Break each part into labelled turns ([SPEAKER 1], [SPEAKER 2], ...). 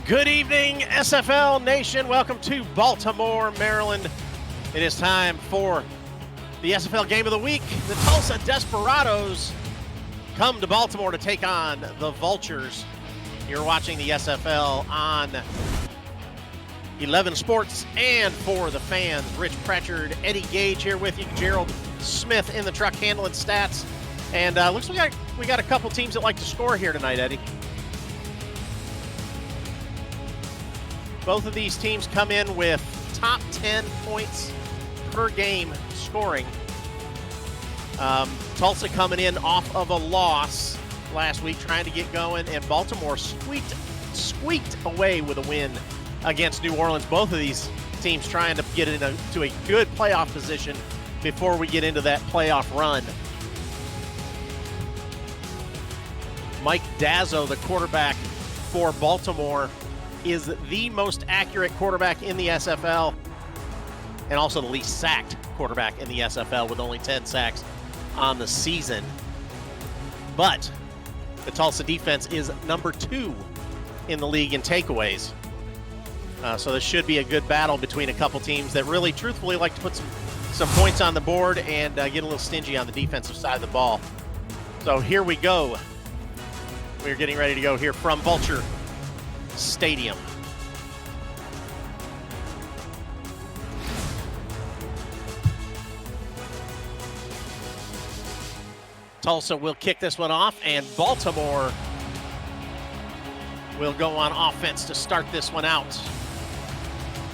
[SPEAKER 1] Good evening, SFL Nation. Welcome to Baltimore, Maryland. It is time for the SFL Game of the Week. The Tulsa Desperados come to Baltimore to take on the Vultures. You're watching the SFL on 11 Sports and for the fans. Rich Pratchard, Eddie Gage here with you. Gerald Smith in the truck handling stats. And looks like we got a couple teams that like to score here tonight, Eddie. Both of these teams come in with top 10 points per game scoring. Tulsa coming in off of a loss last week, trying to get going, and Baltimore squeaked away with a win against New Orleans. Both of these teams trying to get into a good playoff position before we get into that playoff run. Mike Dazzo, the quarterback for Baltimore, is the most accurate quarterback in the SFL and also the least sacked quarterback in the SFL with only 10 sacks on the season. But the Tulsa defense is number 2 in the league in takeaways. So this should be a good battle between a couple teams that really truthfully like to put some points on the board and get a little stingy on the defensive side of the ball. So here we go. We're getting ready to go here from Vulture Stadium. Tulsa will kick this one off, and Baltimore will go on offense to start this one out.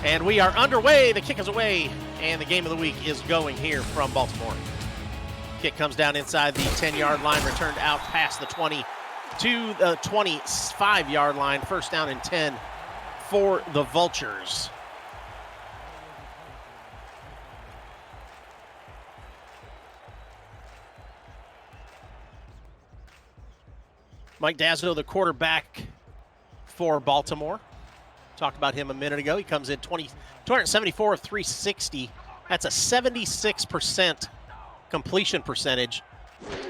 [SPEAKER 1] And we are underway. The kick is away, and the game of the week is going here from Baltimore. Kick comes down inside the 10-yard line, returned out past the 20 to the 25-yard line. First down and 10 for the Vultures. Mike Dazzo, the quarterback for Baltimore. Talked about him a minute ago. He comes in 274 of 360. That's a 76% completion percentage.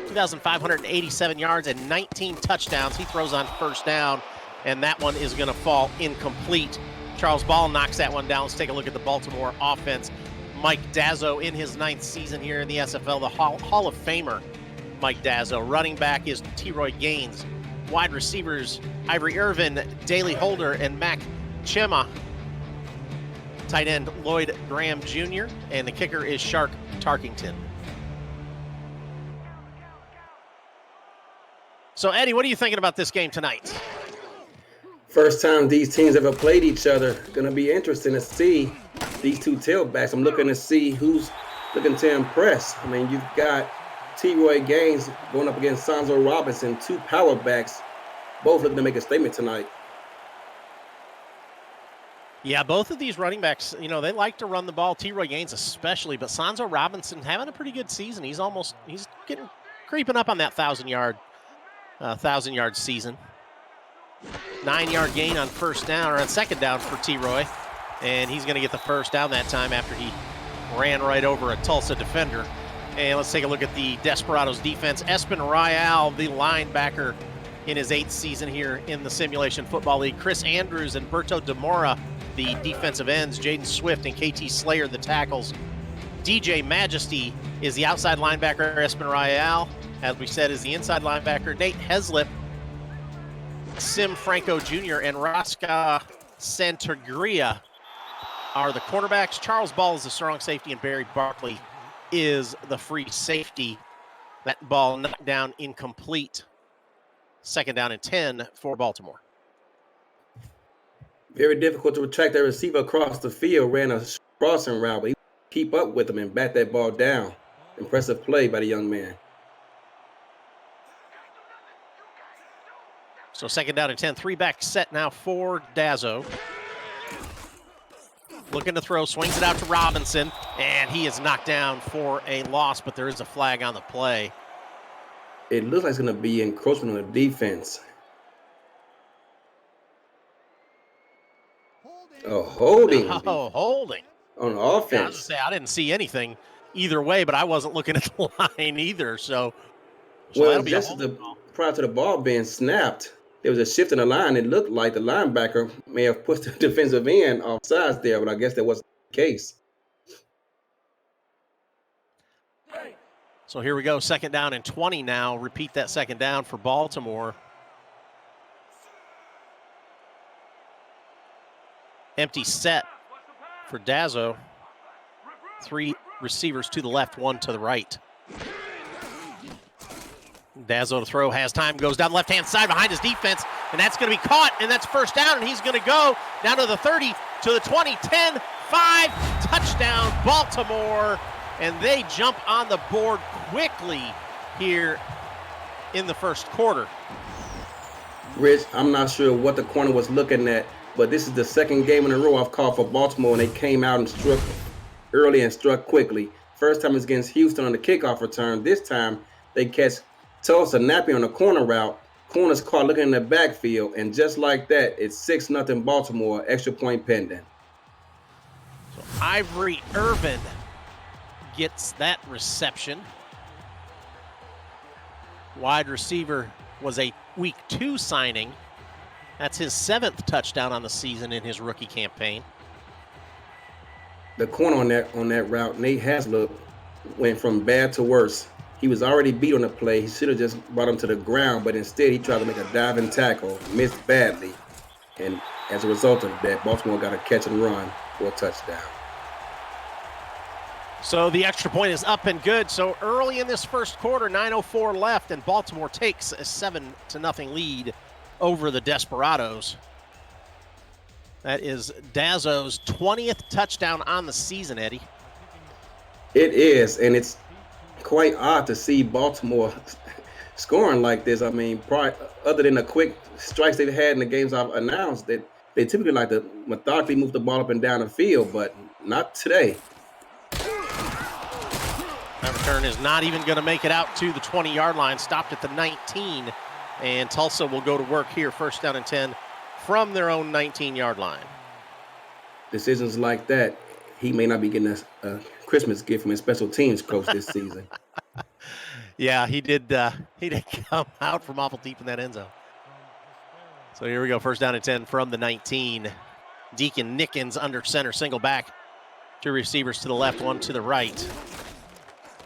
[SPEAKER 1] 2,587 yards and 19 touchdowns. He throws on first down, and that one is going to fall incomplete. Charles Ball knocks that one down. Let's take a look at the Baltimore offense. Mike Dazzo in his 9th season here in the SFL, the Hall of Famer Mike Dazzo. Running back is T-Roy Gaines. Wide receivers, Ivory Irvin, Daley Holder, and Mac Chema. Tight end, Lloyd Graham Jr., and the kicker is Shark Tarkington. So, Eddie, what are you thinking about this game tonight?
[SPEAKER 2] First time these teams ever played each other. Going to be interesting to see these two tailbacks. I'm looking to see who's looking to impress. I mean, you've got T-Roy Gaines going up against Sanzo Robinson, two power backs, both looking to make a statement tonight.
[SPEAKER 1] Yeah, both of these running backs, they like to run the ball, T-Roy Gaines especially, but Sanzo Robinson having a pretty good season. He's creeping up on that 1,000-yard season. 9-yard gain on first down, or on second down for T-Roy, and he's going to get the first down that time after he ran right over a Tulsa defender. And let's take a look at the Desperados defense. Espen Royale, the linebacker in his 8th season here in the Simulation Football League. Chris Andrews and Berto Demora, the defensive ends. Jaden Swift and KT Slayer, the tackles. DJ Majesty is the outside linebacker. Espen Royale, as we said, is the inside linebacker. Nate Heslip, Sim Franco Jr., and Raska Santagria are the quarterbacks. Charles Ball is the strong safety, and Barry Barkley is the free safety. That ball knocked down incomplete. Second down and 10 for Baltimore.
[SPEAKER 2] Very difficult to track that receiver across the field. Ran a crossing route, but he keep up with him and bat that ball down. Impressive play by the young man.
[SPEAKER 1] So second down and 10. 3-back set now for Dazzo. Looking to throw, swings it out to Robinson, and he is knocked down for a loss, but there is a flag on the play.
[SPEAKER 2] It looks like it's going to be encroachment on the defense. Holding.
[SPEAKER 1] Holding.
[SPEAKER 2] On offense.
[SPEAKER 1] Yeah, I was gonna say, I didn't see anything either way, but I wasn't looking at the line either. So
[SPEAKER 2] well, just prior to the ball being snapped, there was a shift in the line. It looked like the linebacker may have pushed the defensive end off sides there, but I guess that wasn't the case.
[SPEAKER 1] So here we go, 2nd down and 20 now. Repeat that 2nd down for Baltimore. Empty set for Dazzo. 3 receivers to the left, 1 to the right. Dazzo to throw, has time, goes down the left-hand side behind his defense, and that's going to be caught, and that's 1st down, and he's going to go down to the 30, to the 20, 10, 5, touchdown, Baltimore, and they jump on the board quickly here in the 1st quarter.
[SPEAKER 2] Rich, I'm not sure what the corner was looking at, but this is the 2nd game in a row I've called for Baltimore, and they came out and struck early and struck quickly. First time is against Houston on the kickoff return. This time they catch Tulsa napping on the corner route. Corner's caught looking in the backfield, and just like that, it's 6-0 Baltimore, extra point pending.
[SPEAKER 1] So Ivory Irvin gets that reception. Wide receiver was a week 2 signing. That's his 7th touchdown on the season in his rookie campaign.
[SPEAKER 2] The corner on that route, Nate Haslip, went from bad to worse. He was already beat on the play. He should have just brought him to the ground, but instead he tried to make a diving tackle, missed badly. And as a result of that, Baltimore got a catch and run for a touchdown.
[SPEAKER 1] So the extra point is up and good. So early in this 1st quarter, 9:04 left, and Baltimore takes a 7-0 lead over the Desperados. That is Dazzo's 20th touchdown on the season, Eddie.
[SPEAKER 2] It is, and it's quite odd to see Baltimore scoring like this. I mean, other than the quick strikes they've had in the games I've announced, that they typically like to methodically move the ball up and down the field, but not today.
[SPEAKER 1] That return is not even going to make it out to the 20-yard line, stopped at the 19, and Tulsa will go to work here, 1st down and 10 from their own 19-yard line.
[SPEAKER 2] Decisions like that, he may not be getting a Christmas gift from his special teams coach this season.
[SPEAKER 1] Yeah, he did come out from awful deep in that end zone. So here we go, 1st down and 10 from the 19. Deacon Nickens under center, single back. 2 receivers to the left, 1 to the right.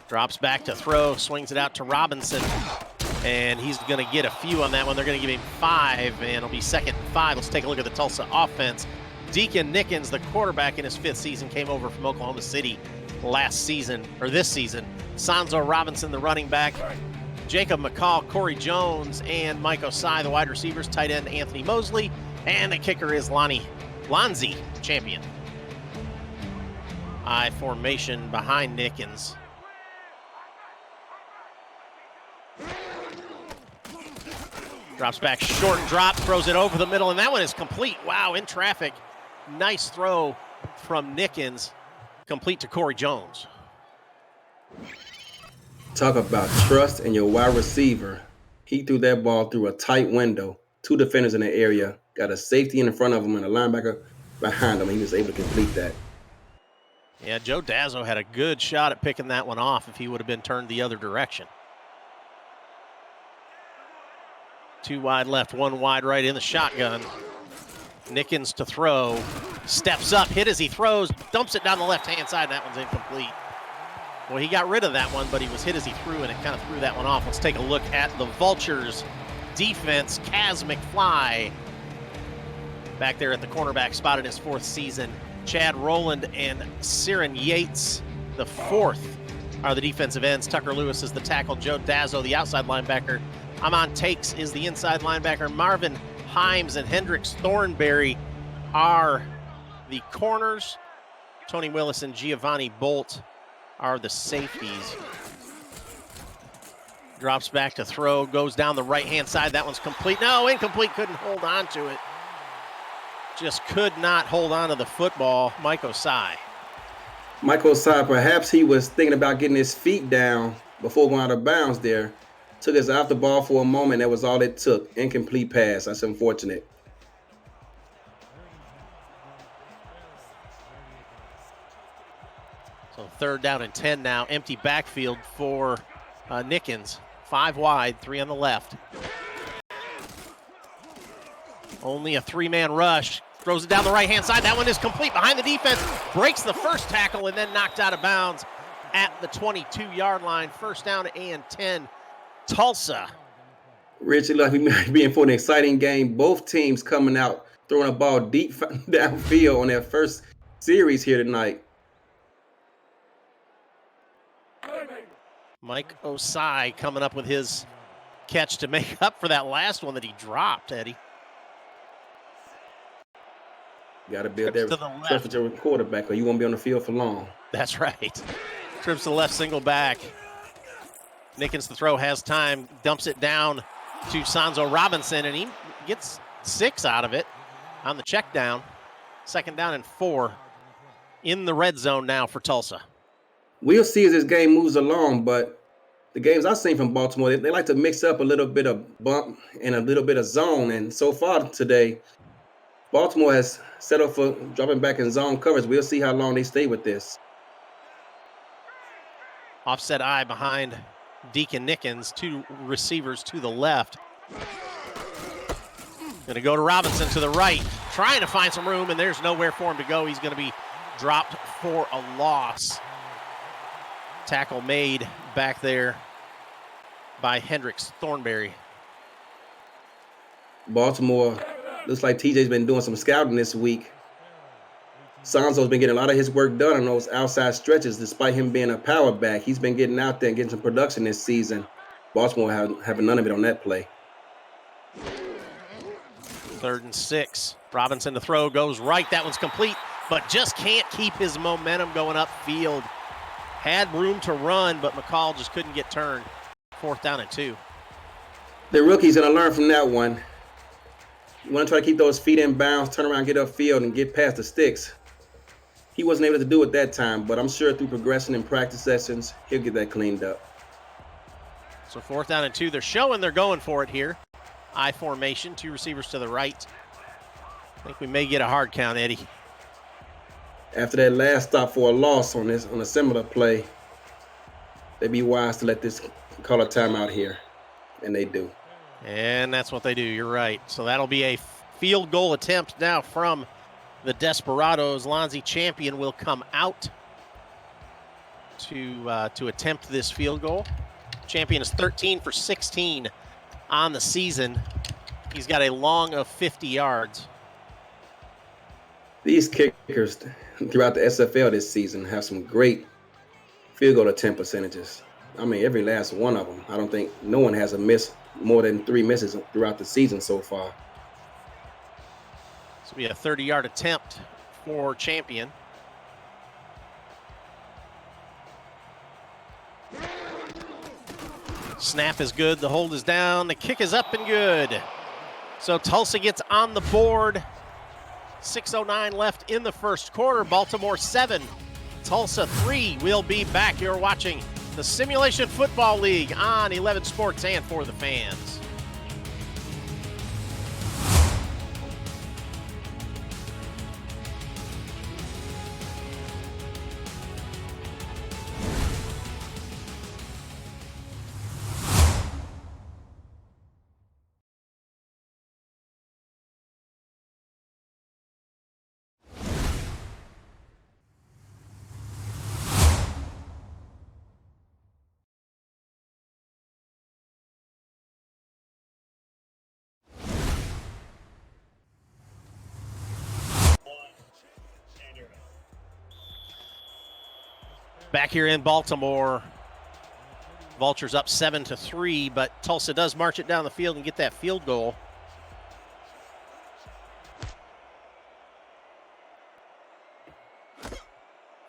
[SPEAKER 1] Drops back to throw, swings it out to Robinson, and he's going to get a few on that one. They're going to give him 5, and it'll be 2nd and 5. Let's take a look at the Tulsa offense. Deacon Nickens, the quarterback in his 5th season, came over from Oklahoma City this season. Sanzo Robinson, the running back. Jacob McCall, Corey Jones, and Mike Osai, the wide receivers. Tight end Anthony Mosley, and the kicker is Lonzie Champion. I formation behind Nickens. Drops back short and drop, throws it over the middle, and that one is complete. Wow, in traffic. Nice throw from Nickens, complete to Corey Jones.
[SPEAKER 2] Talk about trust in your wide receiver. He threw that ball through a tight window. 2 defenders in the area, got a safety in front of him and a linebacker behind him. He was able to complete that.
[SPEAKER 1] Yeah, Joe Dazzo had a good shot at picking that one off if he would have been turned the other direction. 2 wide left, 1 wide right in the shotgun. Nickens to throw, steps up, hit as he throws, dumps it down the left-hand side, and that one's incomplete. Well, he got rid of that one, but he was hit as he threw, and it kind of threw that one off. Let's take a look at the Vultures defense. Kaz McFly back there at the cornerback spot in his 4th season. Chad Rowland and Siren Yates, the 4th, are the defensive ends. Tucker Lewis is the tackle. Joe Dazzo, the outside linebacker. Amon Takes is the inside linebacker. Marvin Himes and Hendricks Thornberry are the corners. Tony Willis and Giovanni Bolt are the safeties. Drops back to throw, goes down the right-hand side. That one's complete. No, incomplete, couldn't hold on to it. Just could not hold on to the football. Mike Osai.
[SPEAKER 2] Mike Osai, perhaps he was thinking about getting his feet down before going out of bounds there. Took us off the ball for a moment. That was all it took. Incomplete pass. That's unfortunate.
[SPEAKER 1] So 3rd down and 10 now. Empty backfield for Nickens. 5 wide, 3 on the left. Only a three-man rush. Throws it down the right-hand side. That one is complete behind the defense. Breaks the first tackle and then knocked out of bounds at the 22-yard line. First down and 10. Tulsa.
[SPEAKER 2] Richie, like we might be in for an exciting game. Both teams coming out, throwing a ball deep downfield on their first series here tonight.
[SPEAKER 1] Mike Osai coming up with his catch to make up for that last one that he dropped, Eddie.
[SPEAKER 2] You got to build that trust with your quarterback or you won't be on the field for long.
[SPEAKER 1] That's right. Trips to the left, single back. Nickens, the throw, has time, dumps it down to Sanzo Robinson, and he gets 6 out of it on the check down. Second down and 4 in the red zone now for Tulsa.
[SPEAKER 2] We'll see as this game moves along, but the games I've seen from Baltimore, they like to mix up a little bit of bump and a little bit of zone, and so far today, Baltimore has settled for dropping back in zone coverage. We'll see how long they stay with this.
[SPEAKER 1] Offset eye behind Deacon Nickens, 2 receivers to the left. Going to go to Robinson to the right, trying to find some room, and there's nowhere for him to go. He's going to be dropped for a loss. Tackle made back there by Hendricks Thornberry.
[SPEAKER 2] Baltimore, looks like TJ's been doing some scouting this week. Sanzo's been getting a lot of his work done on those outside stretches, despite him being a power back. He's been getting out there and getting some production this season. Baltimore having none of it on that play.
[SPEAKER 1] 3rd and 6. Robinson to throw, goes right. That one's complete, but just can't keep his momentum going upfield. Had room to run, but McCall just couldn't get turned. 4th down and 2.
[SPEAKER 2] The rookie's going to learn from that one. You want to try to keep those feet in bounds, turn around, get upfield, and get past the sticks. He wasn't able to do it that time, but I'm sure through progression and practice sessions, he'll get that cleaned up.
[SPEAKER 1] So 4th down and 2. They're showing they're going for it here. I formation, 2 receivers to the right. I think we may get a hard count, Eddie.
[SPEAKER 2] After that last stop for a loss on a similar play, they'd be wise to let this call a timeout here, and they do.
[SPEAKER 1] And that's what they do. You're right. So that'll be a field goal attempt now from the Desperados. Lonzie Champion will come out to attempt this field goal. Champion is 13 for 16 on the season. He's got a long of 50 yards.
[SPEAKER 2] These kickers throughout the SFL this season have some great field goal attempt percentages. I mean, every last one of them. I don't think no one has a miss more than 3 misses throughout the season so far.
[SPEAKER 1] This will be a 30-yard attempt for Champion. Snap is good. The hold is down. The kick is up and good. So Tulsa gets on the board. 6:09 left in the first quarter. Baltimore 7, Tulsa 3. We'll be back. You're watching the Simulation Football League on 11 Sports and for the fans. Back here in Baltimore, Vultures up 7-3, but Tulsa does march it down the field and get that field goal.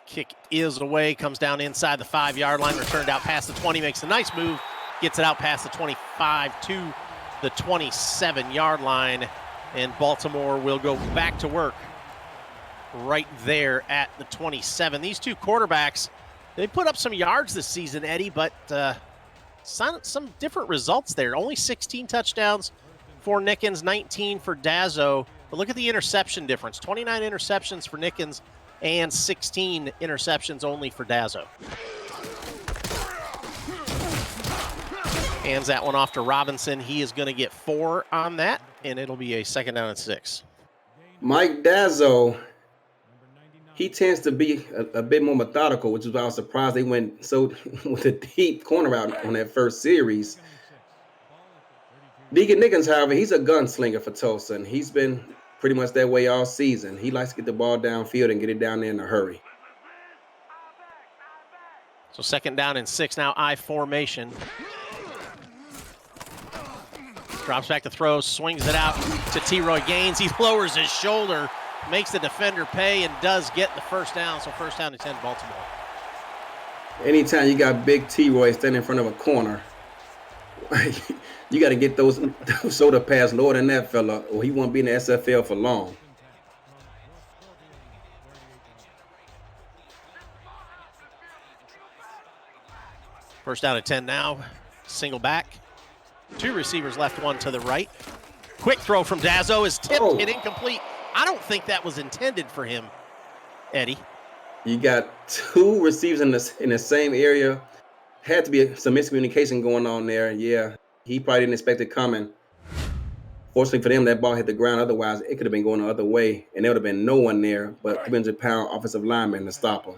[SPEAKER 1] Kick is away, comes down inside the 5-yard line, returned out past the 20, makes a nice move, gets it out past the 25 to the 27-yard line, and Baltimore will go back to work right there at the 27. These two quarterbacks, they put up some yards this season, Eddie, but some different results there. Only 16 touchdowns for Nickens, 19 for Dazzo. But look at the interception difference. 29 interceptions for Nickens and 16 interceptions only for Dazzo. Hands that one off to Robinson. He is going to get 4 on that, and it'll be a 2nd down and 6.
[SPEAKER 2] Mike Dazzo, he tends to be a bit more methodical, which is why I was surprised they went so with a deep corner out on that first series. Deacon Nickens, however, he's a gunslinger for Tulsa, and he's been pretty much that way all season. He likes to get the ball downfield and get it down there in a hurry.
[SPEAKER 1] So 2nd down and 6 now, I formation. Drops back to throw, swings it out to T-Roy Gaines. He lowers his shoulder, makes the defender pay, and does get the 1st down. So 1st down and 10, Baltimore.
[SPEAKER 2] Anytime you got big T-Roy standing in front of a corner, you got to get those shoulder pads lower than that fella, or he won't be in the SFL for long.
[SPEAKER 1] First down and 10 now. Single back. 2 receivers left, 1 to the right. Quick throw from Dazzo is tipped, hit incomplete. I don't think that was intended for him, Eddie.
[SPEAKER 2] You got 2 receivers in the same area. Had to be some miscommunication going on there. Yeah, he probably didn't expect it coming. Fortunately for them, that ball hit the ground. Otherwise, it could have been going the other way, and there would have been no one there but 300-pound offensive lineman to stop him.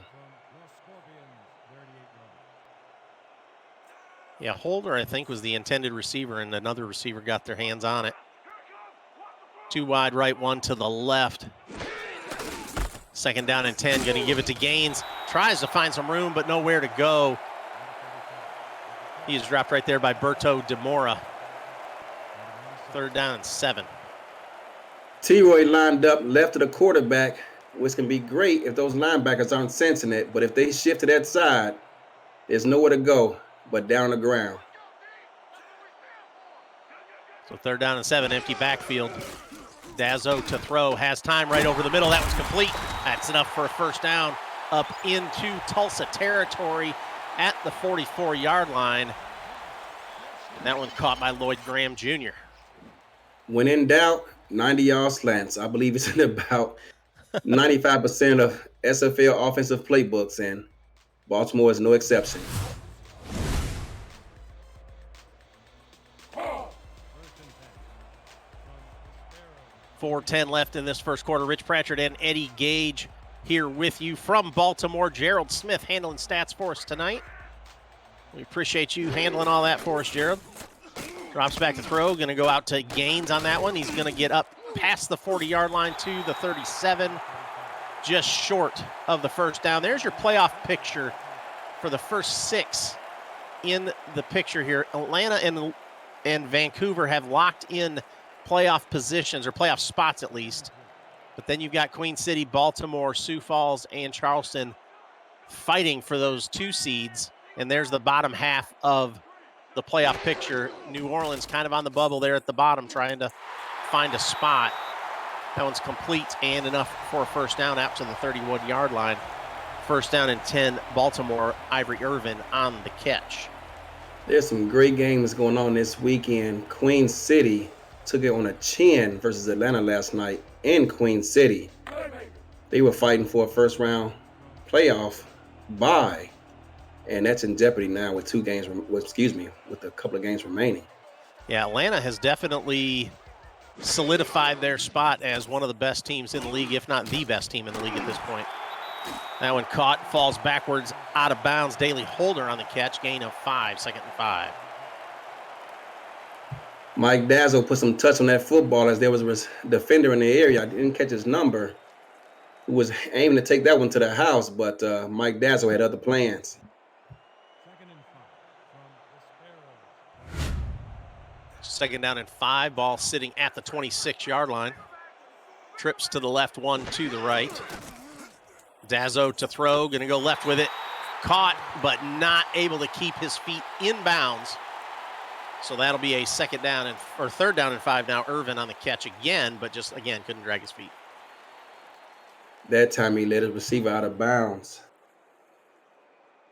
[SPEAKER 1] Yeah, Holder, I think, was the intended receiver, and another receiver got their hands on it. 2 wide right, 1 to the left. 2nd down and 10, going to give it to Gaines. Tries to find some room, but nowhere to go. He is dropped right there by Berto DeMora. 3rd down and 7.
[SPEAKER 2] T-Roy lined up left of the quarterback, which can be great if those linebackers aren't sensing it. But if they shift to that side, there's nowhere to go but down on the ground.
[SPEAKER 1] So 3rd down and 7, empty backfield. Dazzo to throw, has time right over the middle. That was complete. That's enough for a 1st down up into Tulsa territory at the 44-yard line. And that one caught by Lloyd Graham Jr.
[SPEAKER 2] When in doubt, 90-yard slants. I believe it's in about 95% of SFL offensive playbooks, and Baltimore is no exception.
[SPEAKER 1] .410 left in this 1st quarter. Rich Pratchard and Eddie Gage here with you from Baltimore. Gerald Smith handling stats for us tonight. We appreciate you handling all that for us, Gerald. Drops back to throw, going to go out to Gaines on that one. He's going to get up past the 40-yard line to the 37, just short of the 1st down. There's your playoff picture for the first 6 in the picture here. Atlanta and Vancouver have locked in playoff positions, or playoff spots at least. But then you've got Queen City, Baltimore, Sioux Falls, and Charleston fighting for those 2 seeds. And there's the bottom half of the playoff picture. New Orleans kind of on the bubble there at the bottom, trying to find a spot. That one's complete and enough for a 1st down out to the 31-yard line. 1st down and 10, Baltimore. Ivory Irvin on the catch.
[SPEAKER 2] There's some great games going on this weekend. Queen City took it on a chin versus Atlanta last night in Queen City. They were fighting for a 1st-round playoff bye, and that's in jeopardy now with with a couple of games remaining.
[SPEAKER 1] Yeah, Atlanta has definitely solidified their spot as one of the best teams in the league, if not the best team in the league at this point. That one caught, falls backwards, out of bounds. Daley Holder on the catch, gain of 5, 2nd and 5.
[SPEAKER 2] Mike Dazzo put some touch on that football as there was a defender in the area. I didn't catch his number, who was aiming to take that one to the house, but Mike Dazzo had other plans.
[SPEAKER 1] 2nd down and 5, ball sitting at the 26-yard line. Trips to the left, 1 to the right. Dazzo to throw, going to go left with it. Caught, but not able to keep his feet in bounds. So that'll be a 3rd down and 5 now. Irvin on the catch again, but just, again, couldn't drag his feet.
[SPEAKER 2] That time he let his receiver out of bounds.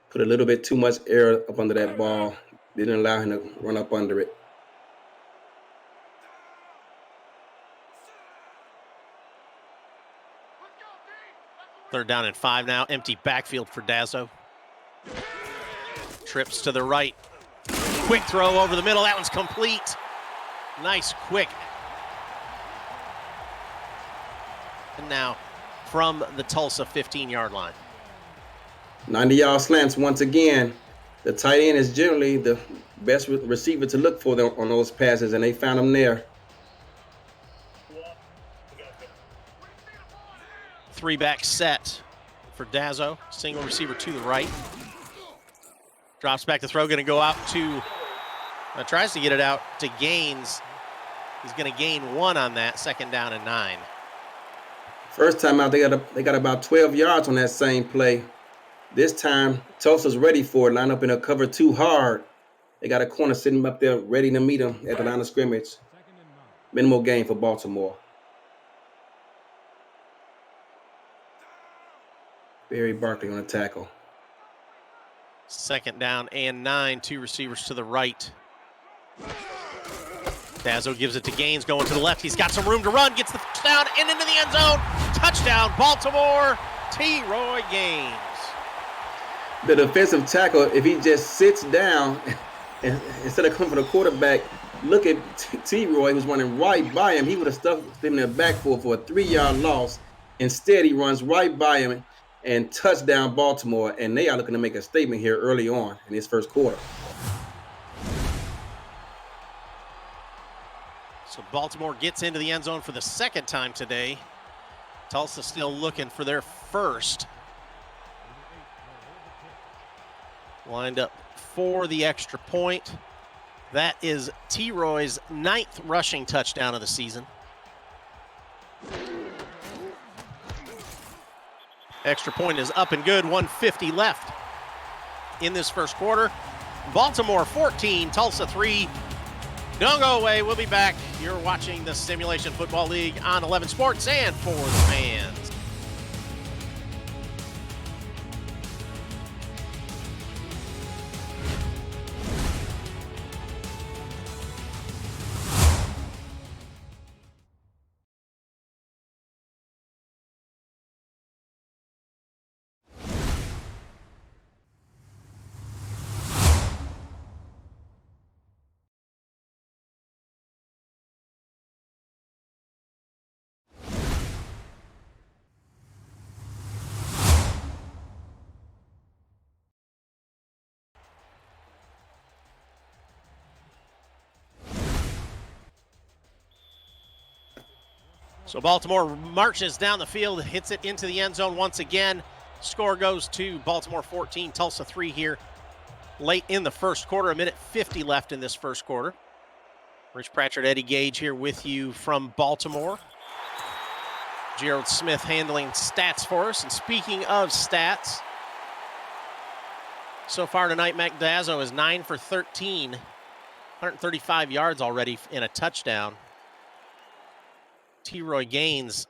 [SPEAKER 2] Put a little bit too much air up under that ball. Didn't allow him to run up under it.
[SPEAKER 1] Third down and 5 now. Empty backfield for Dazzo. Trips to the right. quick throw over the middle. That one's complete. Nice, quick. And now from the Tulsa 15-yard line.
[SPEAKER 2] 90-yard slants once again. The tight end is generally the best receiver to look for them on those passes, and they found him there.
[SPEAKER 1] 3-back set for Dazzo. Single receiver to the right. Drops back to throw, going to go out to, tries to get it out to Gaines. He's going to gain 1 on that, 2nd down and 9.
[SPEAKER 2] First time out, they got about 12 yards on that same play. This time, Tulsa's ready for it, line up in a cover 2 hard. They got a corner sitting up there ready to meet him at the line of scrimmage. Minimal gain for Baltimore. Barry Barkley on a tackle.
[SPEAKER 1] 2nd down and 9, 2 receivers to the right. Dazzo gives it to Gaines, going to the left. He's got some room to run, gets the touchdown and into the end zone. Touchdown, Baltimore, T. Roy Gaines.
[SPEAKER 2] The defensive tackle, if he just sits down and instead of coming for the quarterback, look at T. Roy, who's running right by him. He would have stuck him in the backfield for a 3-yard loss. Instead, he runs right by him and touchdown Baltimore. And they are looking to make a statement here early on in this first quarter.
[SPEAKER 1] So Baltimore gets into the end zone for the 2nd time today. Tulsa still looking for their first. Lined up for the extra point. That is T. Roy's 9th rushing touchdown of the season. Extra point is up and good, 1:50 left in this first quarter. Baltimore 14, Tulsa 3. Don't go away, we'll be back. You're watching the Simulation Football League on 11 Sports and for the fans. So Baltimore marches down the field, hits it into the end zone once again. Score goes to Baltimore 14, Tulsa 3 here late in the first quarter. 1:50 left in this first quarter. Rich Pratchett, Eddie Gage here with you from Baltimore. Gerald Smith handling stats for us. And speaking of stats, so far tonight, Mac Dazzo is 9 for 13, 135 yards already in a touchdown. T. Roy Gaines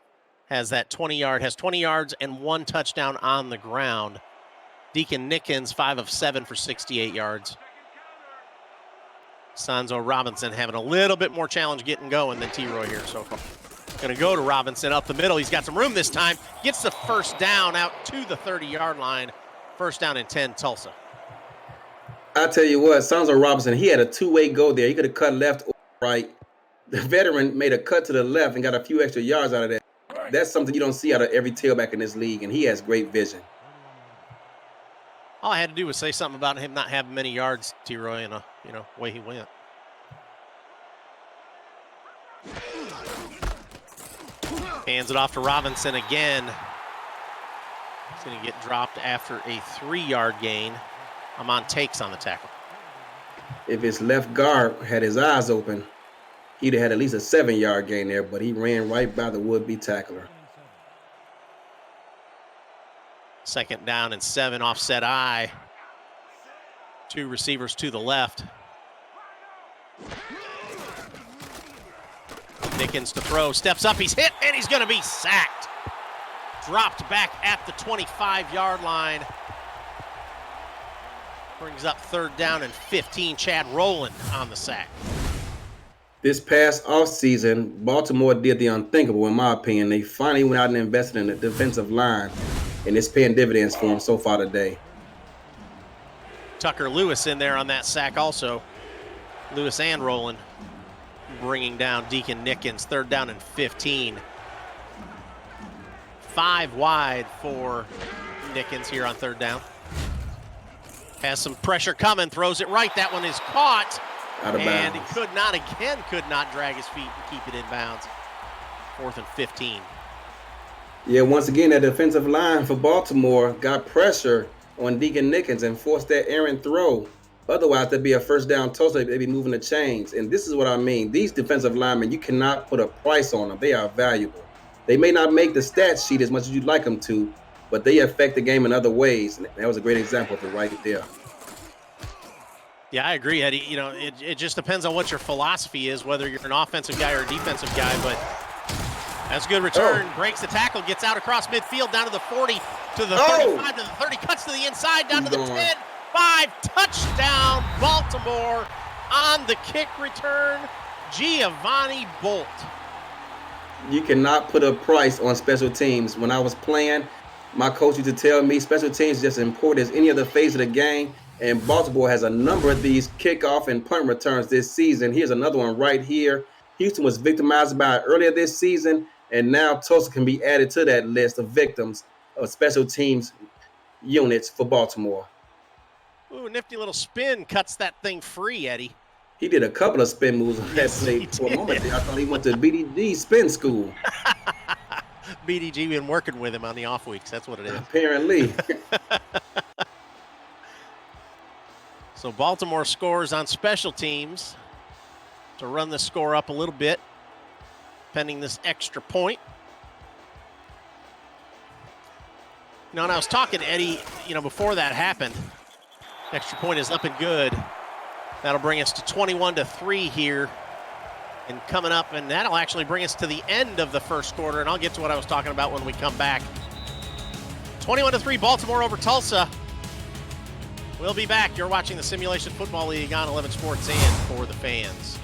[SPEAKER 1] has 20 yards and 1 touchdown on the ground. Deacon Nickens, 5 of 7 for 68 yards. Sanzo Robinson having a little bit more challenge getting going than T. Roy here so far. Going to go to Robinson up the middle. He's got some room this time. Gets the first down out to the 30-yard line. First down and 10, Tulsa.
[SPEAKER 2] I tell you what, Sanzo Robinson, he had a 2-way go there. He could have cut left or right. The veteran made a cut to the left and got a few extra yards out of that. That's something you don't see out of every tailback in this league, and he has great vision.
[SPEAKER 1] All I had to do was say something about him not having many yards, T. Roy, in a way he went. Hands it off to Robinson again. He's going to get dropped after a 3-yard gain. Amon takes on the tackle.
[SPEAKER 2] If his left guard had his eyes open, he'd have had at least a 7-yard gain there, but he ran right by the would-be tackler.
[SPEAKER 1] 2nd down and 7, offset eye. 2 receivers to the left. Nickens to throw, steps up, he's hit, and he's going to be sacked. Dropped back at the 25-yard line. Brings up 3rd down and 15. Chad Rowland on the sack.
[SPEAKER 2] This past offseason, Baltimore did the unthinkable, in my opinion. They finally went out and invested in the defensive line, and it's paying dividends for them so far today.
[SPEAKER 1] Tucker Lewis in there on that sack also. Lewis and Rowland bringing down Deacon Nickens. 3rd down and 15. 5 wide for Nickens here on 3rd down. Has some pressure coming, throws it right. That one is caught.
[SPEAKER 2] Out of
[SPEAKER 1] and
[SPEAKER 2] bounds.
[SPEAKER 1] he could not drag his feet and keep it in bounds. 4th and 15.
[SPEAKER 2] Yeah, once again, that defensive line for Baltimore got pressure on Deacon Nickens and forced that errant throw. Otherwise, there'd be a 1st down Tulsa. They'd be moving the chains. And this is what I mean. These defensive linemen, you cannot put a price on them. They are valuable. They may not make the stat sheet as much as you'd like them to, but they affect the game in other ways. And that was a great example of it right there.
[SPEAKER 1] Yeah, I agree, Eddie. You know, it just depends on what your philosophy is, whether you're an offensive guy or a defensive guy. But that's a good return. Breaks the tackle, gets out across midfield, down to the 40, to the 35, to the 30, cuts to the inside, down to the 10, 5, touchdown, Baltimore on the kick return, Giovanni Bolt.
[SPEAKER 2] You cannot put a price on special teams. When I was playing, my coach used to tell me special teams is just as important as any other phase of the game. And Baltimore has a number of these kickoff and punt returns this season. Here's another one right here. Houston was victimized by it earlier this season, and now Tulsa can be added to that list of victims of special teams units for Baltimore.
[SPEAKER 1] Ooh, nifty little spin cuts that thing free, Eddie.
[SPEAKER 2] He did a couple of spin moves on that play. For a moment there, I thought he went to BDD spin school.
[SPEAKER 1] BDG been working with him on the off weeks. That's what it is.
[SPEAKER 2] Apparently.
[SPEAKER 1] So Baltimore scores on special teams to run the score up a little bit, pending this extra point. You know, and I was talking to Eddie, you know, before that happened. Extra point is up and good. That'll bring us to 21-3 here. And coming up, and that'll actually bring us to the end of the 1st quarter, and I'll get to what I was talking about when we come back. 21-3, Baltimore over Tulsa. We'll be back. You're watching the Simulation Football League on 11 Sports and For the Fans.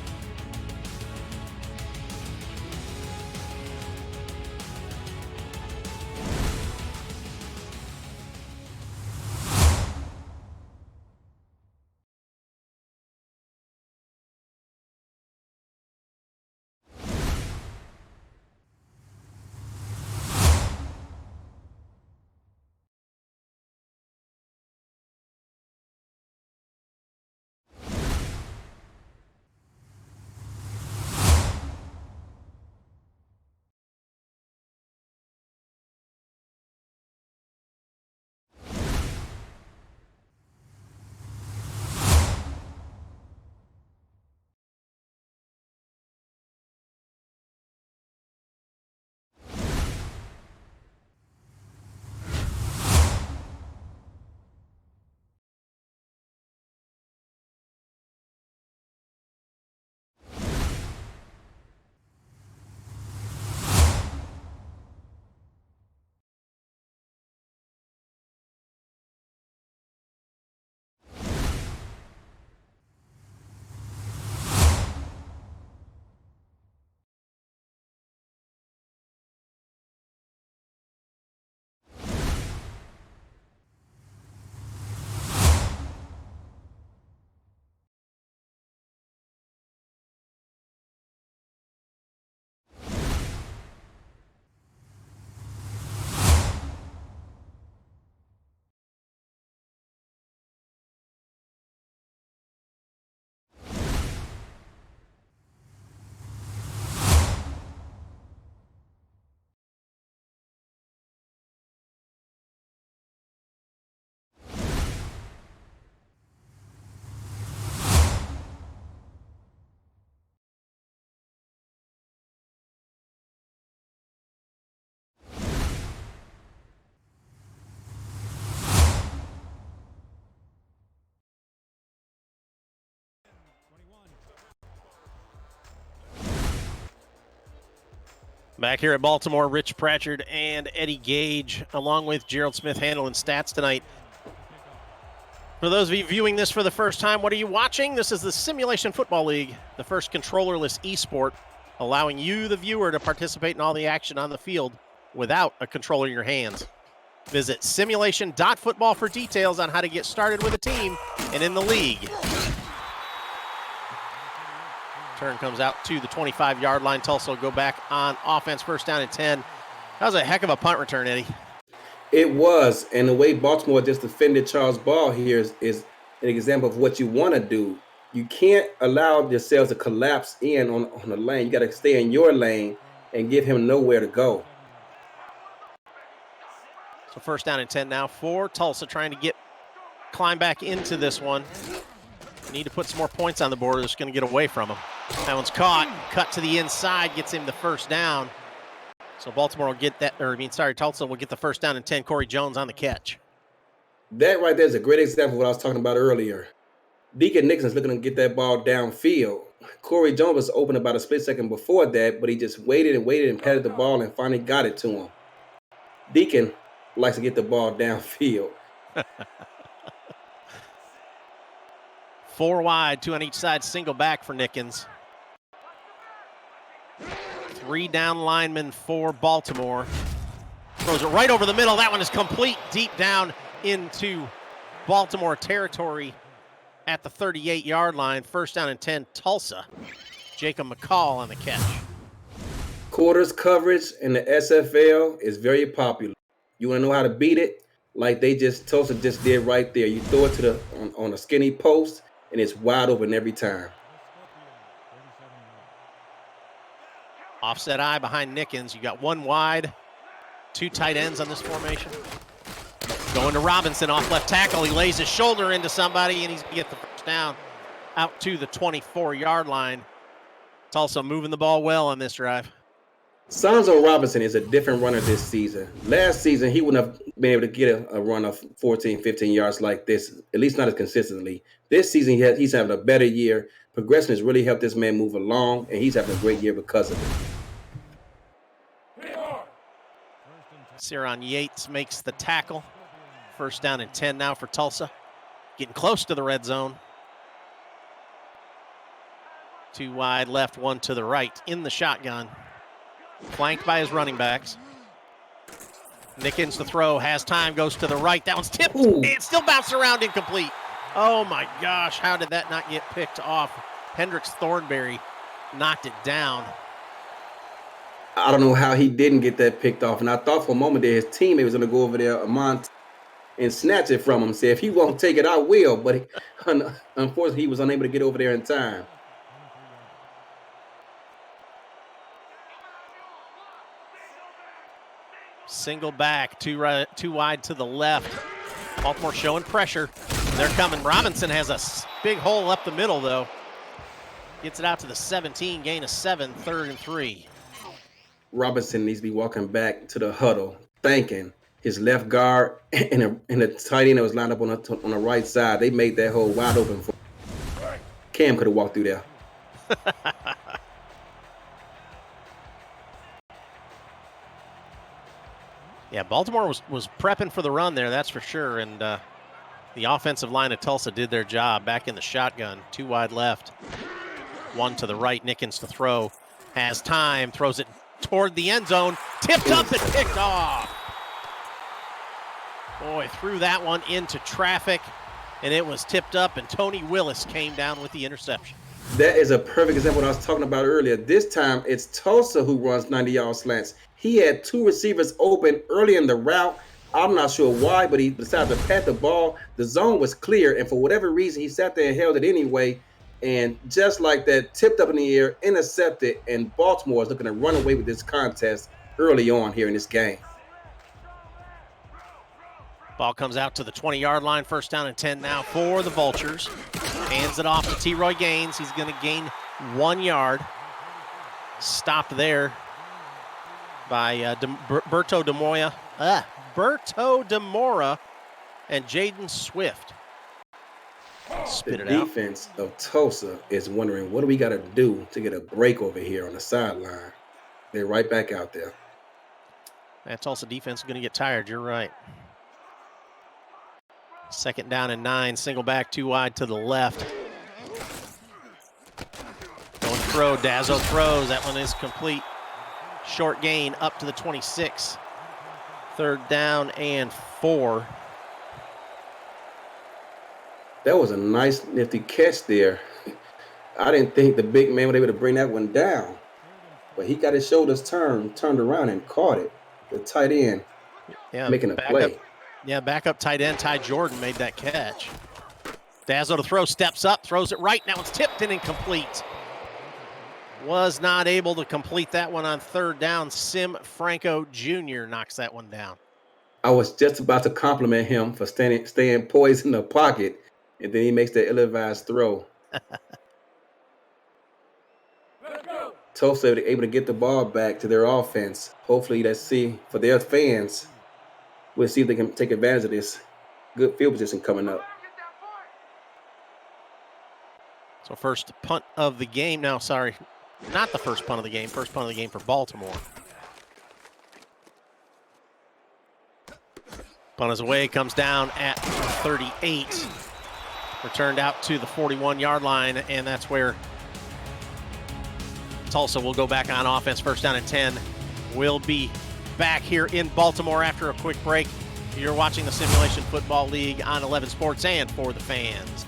[SPEAKER 1] Back here at Baltimore, Rich Pratchard and Eddie Gage, along with Gerald Smith, handling stats tonight. For those of you viewing this for the first time, what are you watching? This is the Simulation Football League, the first controllerless esport, allowing you, the viewer, to participate in all the action on the field without a controller in your hands. Visit simulation.football for details on how to get started with a team and in the league. Turn comes out to the 25-yard line. Tulsa will go back on offense, first down and 10. That was a heck of a punt return, Eddie.
[SPEAKER 2] It was, and the way Baltimore just defended Charles Ball here is an example of what you want to do. You can't allow yourselves to collapse in on the lane. You got to stay in your lane and give him nowhere to go.
[SPEAKER 1] So first down and 10 now for Tulsa, trying to climb back into this one. Need to put some more points on the board. They're just going to get away from him. That one's caught, cut to the inside, gets him the first down. So Baltimore will get that, Tulsa will get the first down and 10. Corey Jones on the catch.
[SPEAKER 2] That right there is a great example of what I was talking about earlier. Deacon Nixon's looking to get that ball downfield. Corey Jones was open about a split second before that, but he just waited and patted the ball and finally got it to him. Deacon likes to get the ball downfield.
[SPEAKER 1] 4 wide, 2 on each side, single back for Nickens. 3 down linemen for Baltimore. Throws it right over the middle. That one is complete, deep down into Baltimore territory at the 38-yard line. First down and 10, Tulsa. Jacob McCall on the catch. Quarters
[SPEAKER 2] coverage in the SFL is very popular. You want to know how to beat it? Like Tulsa just did right there. You throw it to on a skinny post, and it's wide open every time.
[SPEAKER 1] Offset eye behind Nickens. You got 1 wide, 2 tight ends on this formation. Going to Robinson off left tackle. He lays his shoulder into somebody, and he's going to get the first down out to the 24-yard line. Tulsa moving the ball well on this drive.
[SPEAKER 2] Sonzo Robinson is a different runner this season. Last season, he wouldn't have been able to get a run of 14, 15 yards like this, at least not as consistently. This season, he's having a better year. Progression has really helped this man move along, and he's having a great year because of it.
[SPEAKER 1] Ciaron Yates makes the tackle. First down and 10 now for Tulsa. Getting close to the red zone. 2 wide left, 1 to the right in the shotgun. Flanked by his running backs. Nickens to throw, has time, goes to the right. That one's tipped. It still bounced around, incomplete. Oh my gosh, how did that not get picked off? Hendricks Thornberry knocked it down.
[SPEAKER 2] I don't know how he didn't get that picked off. And I thought for a moment that his teammate was going to go over there, Amont, and snatch it from him. Say, if he won't take it, I will. But unfortunately, he was unable to get over there in time.
[SPEAKER 1] Single back, 2 wide to the left. Baltimore showing pressure. They're coming. Robinson has a big hole up the middle, though. Gets it out to the 17, gain of 7, 3rd and 3.
[SPEAKER 2] Robinson needs to be walking back to the huddle, thanking his left guard and the tight end that was lined up on the right side. They made that hole wide open for him. Cam could have walked through there.
[SPEAKER 1] Yeah, Baltimore was prepping for the run there, that's for sure. And the offensive line of Tulsa did their job back in the shotgun. 2 wide left, 1 to the right. Nickens to throw. Has time, throws it toward the end zone. Tipped up and picked off. Boy, threw that one into traffic, and it was tipped up, and Tony Willis came down with the interception.
[SPEAKER 2] That is a perfect example of what I was talking about earlier. This time, it's Tulsa who runs 90-yard slants. He had 2 receivers open early in the route. I'm not sure why, but he decided to pat the ball. The zone was clear, and for whatever reason, he sat there and held it anyway. And just like that, tipped up in the air, intercepted, and Baltimore is looking to run away with this contest early on here in this game.
[SPEAKER 1] Ball comes out to the 20-yard line, first down and 10 now for the Vultures. Hands it off to T-Roy Gaines. He's going to gain 1 yard. Stopped there by Berto DeMora and Jaden Swift. Spit it out.
[SPEAKER 2] The defense of Tulsa is wondering, what do we got to do to get a break over here on the sideline? They're right back out there.
[SPEAKER 1] That Tulsa defense is going to get tired. You're right. Second down and 9, single back, 2 wide to the left. Going to throw, Dazzo throws. That one is complete. Short gain up to the 26. 3rd down and 4.
[SPEAKER 2] That was a nice, nifty catch there. I didn't think the big man was able to bring that one down, but he got his shoulders turned around and caught it. The tight end
[SPEAKER 1] Yeah,
[SPEAKER 2] making a play.
[SPEAKER 1] backup tight end Ty Jordan made that catch. Dazzo to throw, steps up, throws it right. That one's tipped and incomplete. Was not able to complete that one on third down. Sim Franco Jr. knocks that one down.
[SPEAKER 2] I was just about to compliment him for staying poised in the pocket, and then he makes that ill-advised throw. Tulsa able to get the ball back to their offense. Hopefully, let's see, for their fans, we'll see if they can take advantage of this good field position coming up.
[SPEAKER 1] So first punt of the game. No, sorry, not the first punt of the game. First punt of the game for Baltimore. Punt is away, comes down at 38. Returned out to the 41-yard line, and that's where Tulsa will go back on offense. First down and 10. We'll be back here in Baltimore after a quick break. You're watching the Simulation Football League on 11 Sports and For the Fans.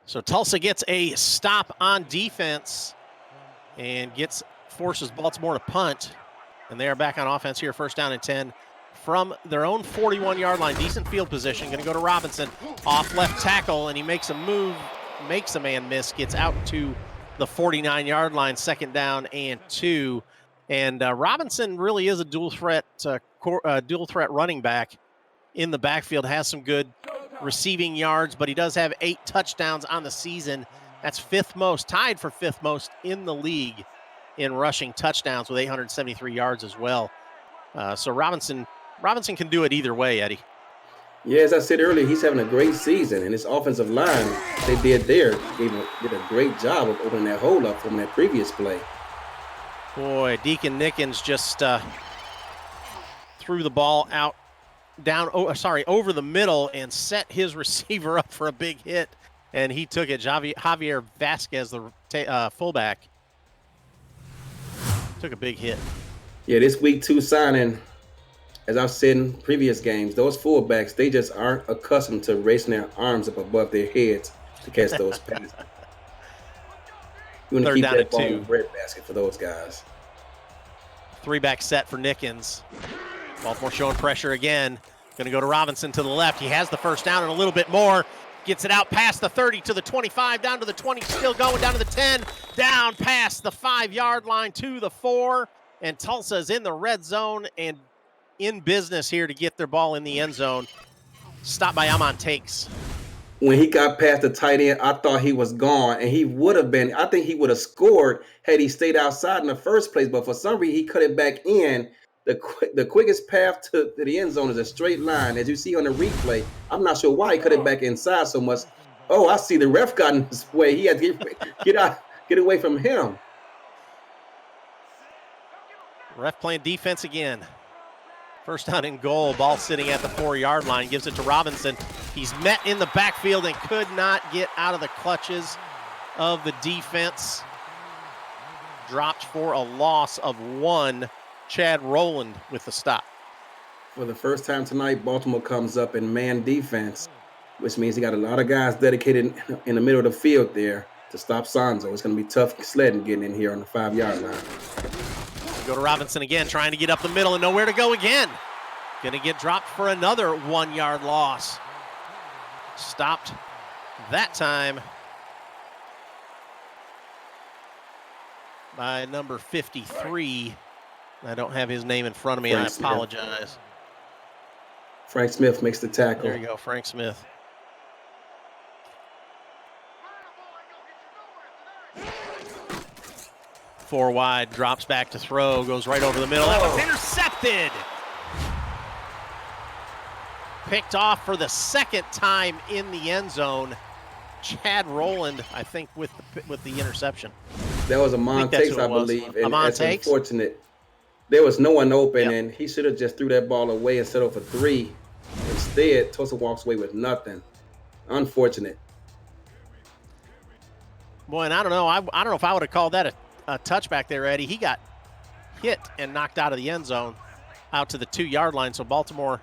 [SPEAKER 1] So Tulsa gets a stop on defense and forces Baltimore to punt. And they are back on offense here, first down and 10 from their own 41-yard line. Decent field position, going to go to Robinson. Off left tackle, and he makes a move, makes a man miss, gets out to the 49-yard line, second down and 2. And Robinson really is a dual threat running back in the backfield, has some good receiving yards, but he does have 8 touchdowns on the season. That's fifth most, tied for fifth most in the league in rushing touchdowns with 873 yards as well. So Robinson can do it either way, Eddie.
[SPEAKER 2] Yeah, as I said earlier, he's having a great season, and his offensive line, they did a great job of opening that hole up from that previous play.
[SPEAKER 1] Boy, Deacon Nickens just threw the ball out over the middle and set his receiver up for a big hit, and he took it. Javier Vasquez, the fullback, took a big hit.
[SPEAKER 2] Yeah, this week 2 signing, as I've said in previous games, those fullbacks, they just aren't accustomed to raising their arms up above their heads to catch those passes. You want to keep that ball in the breadbasket for those guys.
[SPEAKER 1] 3-back set for Nickens. Baltimore showing pressure again. Going to go to Robinson to the left. He has the first down and a little bit more. Gets it out past the 30 to the 25, down to the 20, still going, down to the 10, down past the 5-yard line to the 4. And Tulsa is in the red zone and in business here to get their ball in the end zone. Stopped by Amon Takes.
[SPEAKER 2] When he got past the tight end, I thought he was gone, and he would have been. I think he would have scored had he stayed outside in the first place, but for some reason he cut it back in. The quickest path to the end zone is a straight line, as you see on the replay. I'm not sure why he cut it back inside so much. Oh, I see the ref got in his way. He had to get away from him.
[SPEAKER 1] Ref playing defense again. First down and goal, ball sitting at the 4-yard line, gives it to Robinson. He's met in the backfield and could not get out of the clutches of the defense. Dropped for a loss of 1. Chad Rowland with the stop.
[SPEAKER 2] For the first time tonight, Baltimore comes up in man defense, which means he got a lot of guys dedicated in the middle of the field there to stop Sanzo. It's going to be tough sledding getting in here on the 5-yard line.
[SPEAKER 1] Go to Robinson again, trying to get up the middle and nowhere to go again. Going to get dropped for another 1-yard loss. Stopped that time by number 53. I don't have his name in front of me. I apologize.
[SPEAKER 2] Frank Smith makes the tackle.
[SPEAKER 1] There you go, Frank Smith. Four wide, drops back to throw, goes right over the middle. That was intercepted. picked off for the second time in the end zone. Chad Rowland, I think, with the interception.
[SPEAKER 2] That was a Montakes, I believe, and that's unfortunate. There was no one open, and he should have just threw that ball away and settled for 3. Instead, Tulsa walks away with nothing. Unfortunate.
[SPEAKER 1] Boy, and I don't know. I don't know if I would have called that a touchback there, Eddie. He got hit and knocked out of the end zone out to the 2-yard line. So Baltimore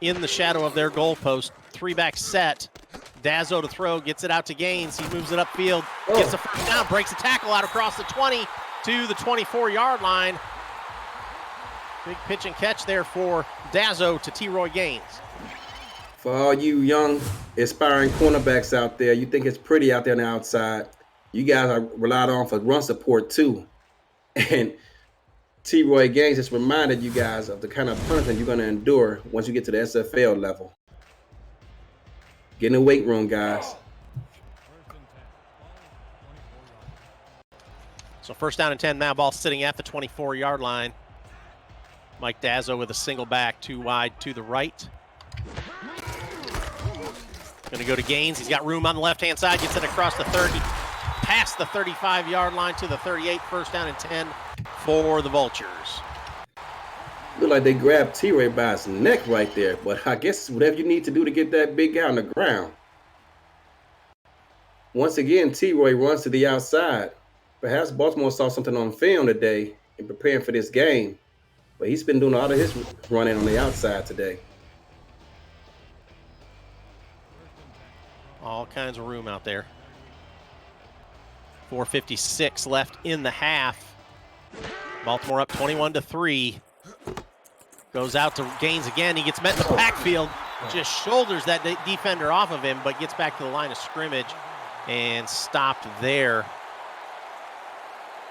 [SPEAKER 1] in the shadow of their goalpost. 3-back set. Dazzo to throw, gets it out to Gaines. He moves it upfield, gets the first down, breaks the tackle out across the 20 to the 24-yard line. Big pitch and catch there for Dazzo to T-Roy Gaines.
[SPEAKER 2] For all you young, aspiring cornerbacks out there, you think it's pretty out there on the outside. You guys are relied on for run support too. And T-Roy Gaines just reminded you guys of the kind of punishment you're going to endure once you get to the SFL level. Get in the weight room, guys.
[SPEAKER 1] So first down and 10 now, ball sitting at the 24-yard line. Mike Dazzo with a single back, 2 wide to the right. Going to go to Gaines. He's got room on the left-hand side, gets it across the 30, past the 35-yard line to the 38, first down and 10 for the Vultures.
[SPEAKER 2] Look like they grabbed T-Roy by his neck right there, but I guess whatever you need to do to get that big guy on the ground. Once again, T-Roy runs to the outside. Perhaps Baltimore saw something on film today in preparing for this game, but he's been doing a lot of his running on the outside today.
[SPEAKER 1] All kinds of room out there. 4:56 left in the half. Baltimore up 21-3. Goes out to Gaines again. He gets met in the backfield. Just shoulders that defender off of him, but gets back to the line of scrimmage and stopped there.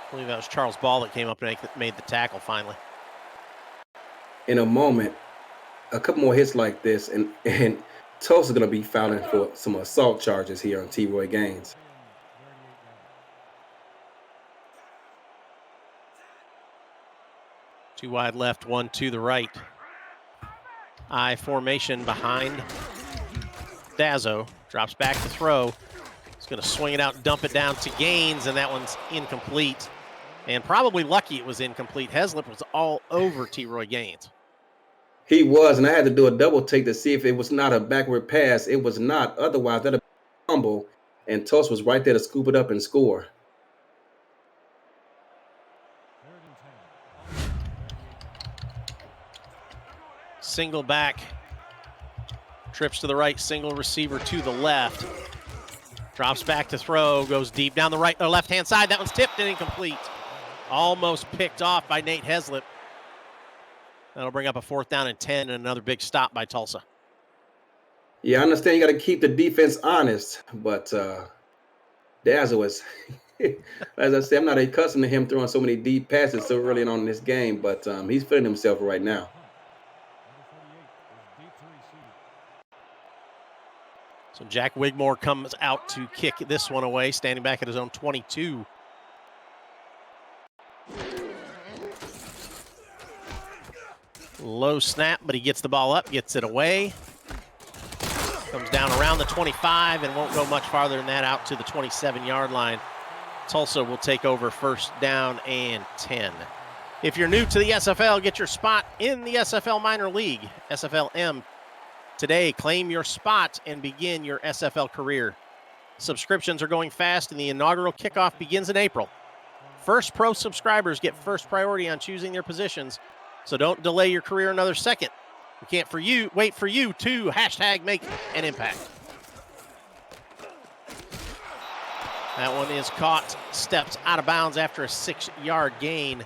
[SPEAKER 1] I believe that was Charles Ball that came up and made the tackle finally.
[SPEAKER 2] In a moment, a couple more hits like this, and Tulsa's going to be fouling for some assault charges here on T-Roy Gaines.
[SPEAKER 1] Two wide left, 1 to the right. I formation behind Dazzo. Drops back to throw. He's going to swing it out and dump it down to Gaines, and that one's incomplete. And probably lucky it was incomplete. Heslip was all over T-Roy Gaines.
[SPEAKER 2] He was, and I had to do a double take to see if it was not a backward pass. It was not. Otherwise, that'd have been a fumble, and Tulsa was right there to scoop it up and score.
[SPEAKER 1] Single back, trips to the right, single receiver to the left. Drops back to throw, goes deep down the right or left-hand side. That one's tipped and incomplete. Almost picked off by Nate Heslip. That'll bring up a 4th down and 10 and another big stop by Tulsa.
[SPEAKER 2] Yeah, I understand you got to keep the defense honest, but Dazzo is, as I said, I'm not accustomed to him throwing so many deep passes so early on in this game, but he's feeling himself right now.
[SPEAKER 1] So Jack Wigmore comes out to kick this one away, standing back at his own 22. Low snap, but he gets the ball up, gets it away. Comes down around the 25 and won't go much farther than that, out to the 27-yard line. Tulsa will take over first down and 10. If you're new to the SFL, get your spot in the SFL Minor League, SFL-M. Today, claim your spot and begin your SFL career. Subscriptions are going fast, and the inaugural kickoff begins in April. First Pro subscribers get first priority on choosing their positions, so don't delay your career another second. We can't wait for you to #make an impact. That one is caught, steps out of bounds after a 6-yard gain.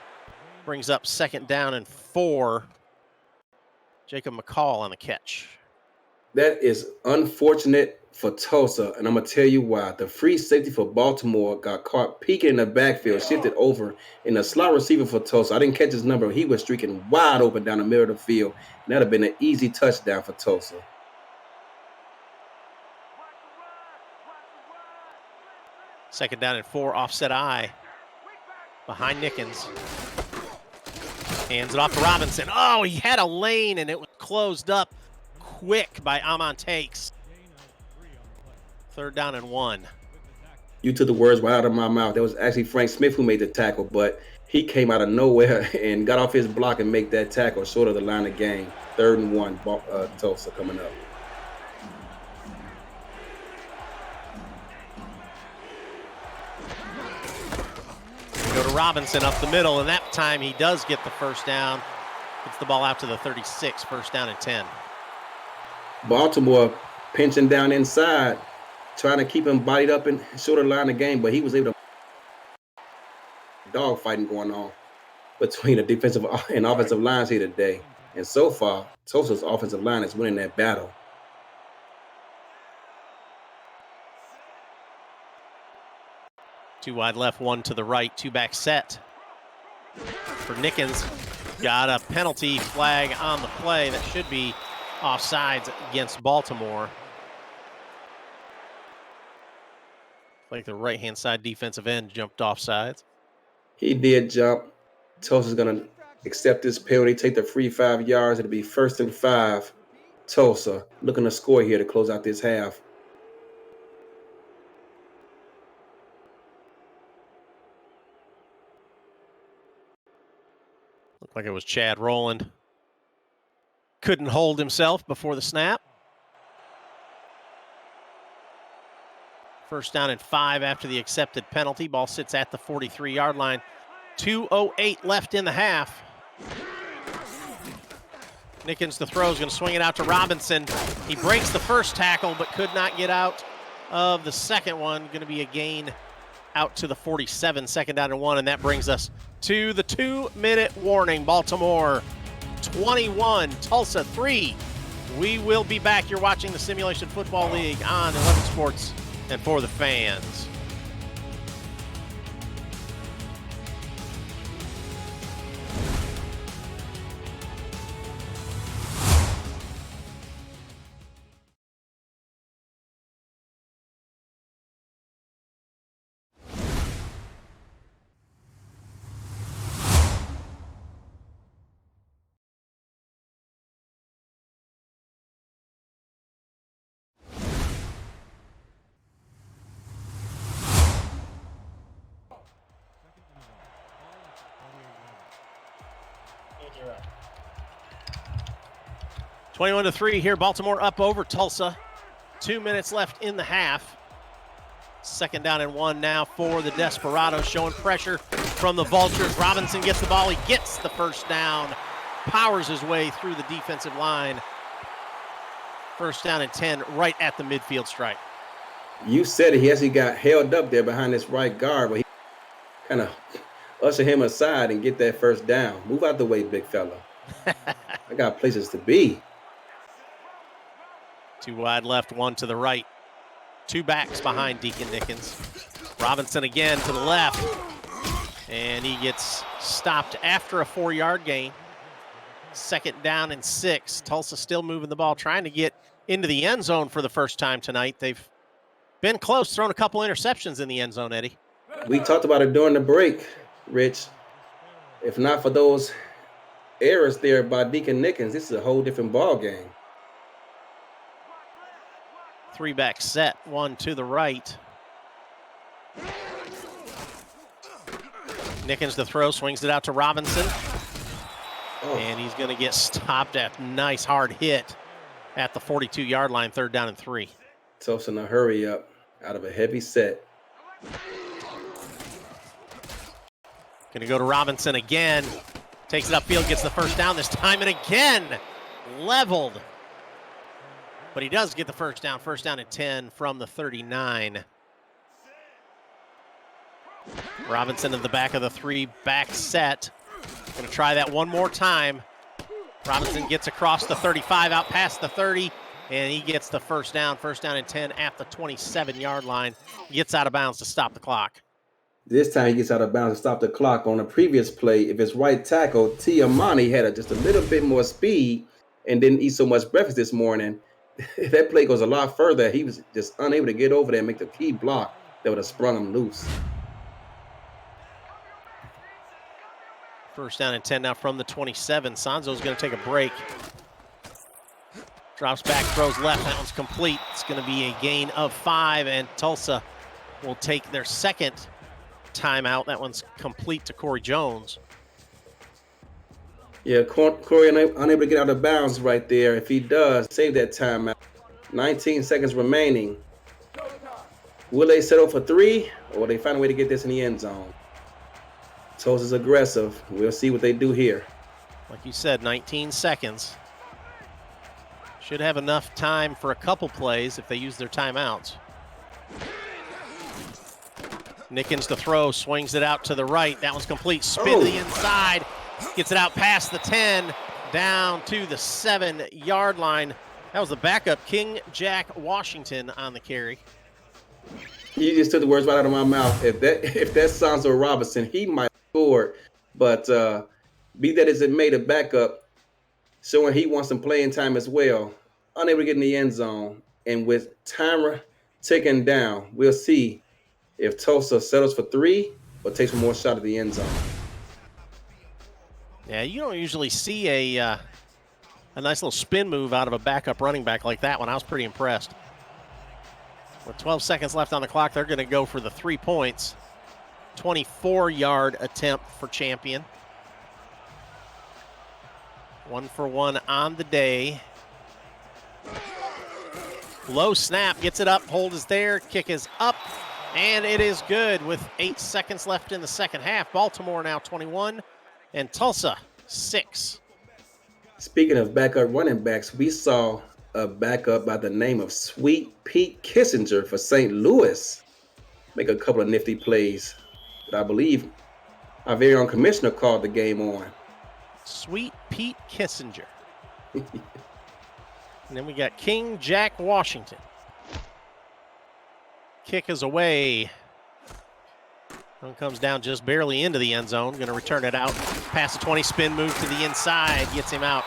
[SPEAKER 1] Brings up 2nd down and 4. Jacob McCall on the catch.
[SPEAKER 2] That is unfortunate for Tulsa, and I'm going to tell you why. The free safety for Baltimore got caught peeking in the backfield, shifted over in the slot receiver for Tulsa. I didn't catch his number. He was streaking wide open down the middle of the field, and that would have been an easy touchdown for Tulsa.
[SPEAKER 1] Second down and 4, offset I. Behind Nickens. Hands it off to Robinson. Oh, he had a lane, and it was closed up quick by Amon Takes. 3rd down and 1.
[SPEAKER 2] You took the words right out of my mouth. That was actually Frank Smith who made the tackle, but he came out of nowhere and got off his block and make that tackle short of the line of game. 3rd and 1, Tulsa coming up.
[SPEAKER 1] Go to Robinson up the middle, and that time he does get the first down. Gets the ball out to the 36, 1st down and 10.
[SPEAKER 2] Baltimore pinching down inside, trying to keep him bodied up and short of the line of game, but he was able to dog fighting going on between the defensive and offensive lines here today. And so far, Tulsa's offensive line is winning that battle.
[SPEAKER 1] Two wide left, one to the right, 2-back set for Nickens. Got a penalty flag on the play. That should be offsides against Baltimore. Like the right-hand side defensive end jumped offsides.
[SPEAKER 2] He did jump. Tulsa's going to accept this penalty, take the free 5 yards. It'll be 1st and 5. Tulsa looking to score here to close out this half.
[SPEAKER 1] Looked like it was Chad Rowland. Couldn't hold himself before the snap. 1st down and 5 after the accepted penalty. Ball sits at the 43-yard line. 2:08 left in the half. Nickens, the throw, is going to swing it out to Robinson. He breaks the first tackle, but could not get out of the second one. Going to be a gain out to the 47, 2nd down and 1, and that brings us to the 2-minute warning. Baltimore 21, Tulsa 3. We will be back. You're watching the Simulation Football League on 11 Sports and for the fans. You're up. 21-3 here. Baltimore up over Tulsa. 2 minutes left in the half. 2nd down and 1 now for the Desperados, showing pressure from the Vultures. Robinson gets the ball. He gets the first down. Powers his way through the defensive line. 1st down and 10 right at the midfield stripe.
[SPEAKER 2] You said it. He actually got held up there behind this right guard, but he kind of usher him aside and get that first down. Move out the way, big fella. I got places to be.
[SPEAKER 1] 2 wide left, 1 to the right. 2 backs behind Deacon Nickens. Robinson again to the left. And he gets stopped after a 4-yard gain. 2nd down and 6. Tulsa still moving the ball, trying to get into the end zone for the first time tonight. They've been close, thrown a couple interceptions in the end zone, Eddie.
[SPEAKER 2] We talked about it during the break, Rich. If not for those errors there by Deacon Nickens, this is a whole different ball game.
[SPEAKER 1] 3-back set, 1 to the right. Nickens the throw, swings it out to Robinson.
[SPEAKER 2] Oh.
[SPEAKER 1] And he's going to get stopped at nice hard hit at the 42-yard line, 3rd down and 3.
[SPEAKER 2] Tulsa in a hurry up out of a heavy set.
[SPEAKER 1] Going to go to Robinson again. Takes it upfield, gets the first down this time, and again leveled. But he does get the first down. 1st down and 10 from the 39. Robinson in the back of the 3-back set. Going to try that one more time. Robinson gets across the 35, out past the 30, and he gets the first down. 1st down and 10 at the 27-yard line. He gets out of bounds to stop the clock.
[SPEAKER 2] This time he gets out of bounds to stop the clock. On a previous play, if his right tackle, Tiamani, had just a little bit more speed and didn't eat so much breakfast this morning, that play goes a lot further. He was just unable to get over there and make the key block that would have sprung him loose. 1st
[SPEAKER 1] down and 10 now from the 27. Sanzo's going to take a break. Drops back, throws left. That one's complete. It's going to be a gain of 5, and Tulsa will take their second timeout. That one's complete to Corey Jones.
[SPEAKER 2] Yeah, Corey unable to get out of bounds right there. If he does, save that timeout. 19 seconds remaining. Will they settle for 3, or will they find a way to get this in the end zone? Tulsa's aggressive. We'll see what they do here.
[SPEAKER 1] Like you said, 19 seconds. Should have enough time for a couple plays if they use their timeouts. Nickens to throw, swings it out to the right. That one's complete. Spin to the inside. Gets it out past the 10, down to the 7-yard line. That was the backup, King Jack Washington, on the carry.
[SPEAKER 2] You just took the words right out of my mouth. If that's Sanzo Robinson, he might have scored. But be that as it may, the backup, showing he wants some playing time as well. Unable to get in the end zone. And with timer ticking down, we'll see if Tulsa settles for 3 or takes one more shot at the end zone.
[SPEAKER 1] Yeah, you don't usually see a nice little spin move out of a backup running back like that one. I was pretty impressed. With 12 seconds left on the clock, they're going to go for the 3 points. 24-yard attempt for Champion. 1 for 1 on the day. Low snap, gets it up, hold is there, kick is up, and it is good with 8 seconds left in the second half. Baltimore now 21, and Tulsa 6.
[SPEAKER 2] Speaking of backup running backs, we saw a backup by the name of Sweet Pete Kissinger for St. Louis make a couple of nifty plays that I believe our very own commissioner called the game on.
[SPEAKER 1] Sweet Pete Kissinger. And then we got King Jack Washington. Kick is away. One comes down just barely into the end zone. Going to return it out. Past the 20, spin move to the inside. Gets him out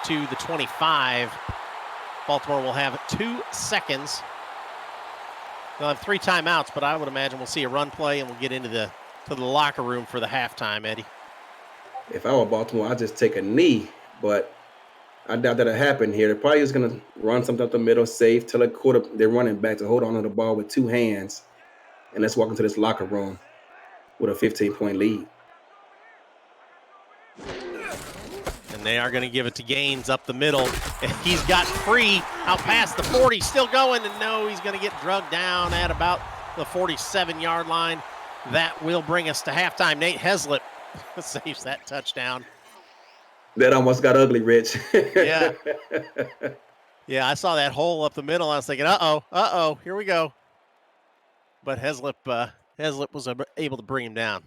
[SPEAKER 1] to the 25. Baltimore will have 2 seconds. They'll have 3 timeouts, but I would imagine we'll see a run play and we'll get into the locker room for the halftime, Eddie.
[SPEAKER 2] If I were Baltimore, I'd just take a knee, but I doubt that'll happen here. They're probably just going to run something up the middle, safe, tell their running back to hold on to the ball with 2 hands, and let's walk into this locker room with a 15-point lead.
[SPEAKER 1] And they are going to give it to Gaines up the middle. And he's got free out past the 40, still going, and no, he's going to get drugged down at about the 47-yard line. That will bring us to halftime. Nate Heslip saves that touchdown.
[SPEAKER 2] That almost got ugly, Rich.
[SPEAKER 1] Yeah. Yeah, I saw that hole up the middle. I was thinking, uh-oh, here we go. But Heslip was able to bring him down.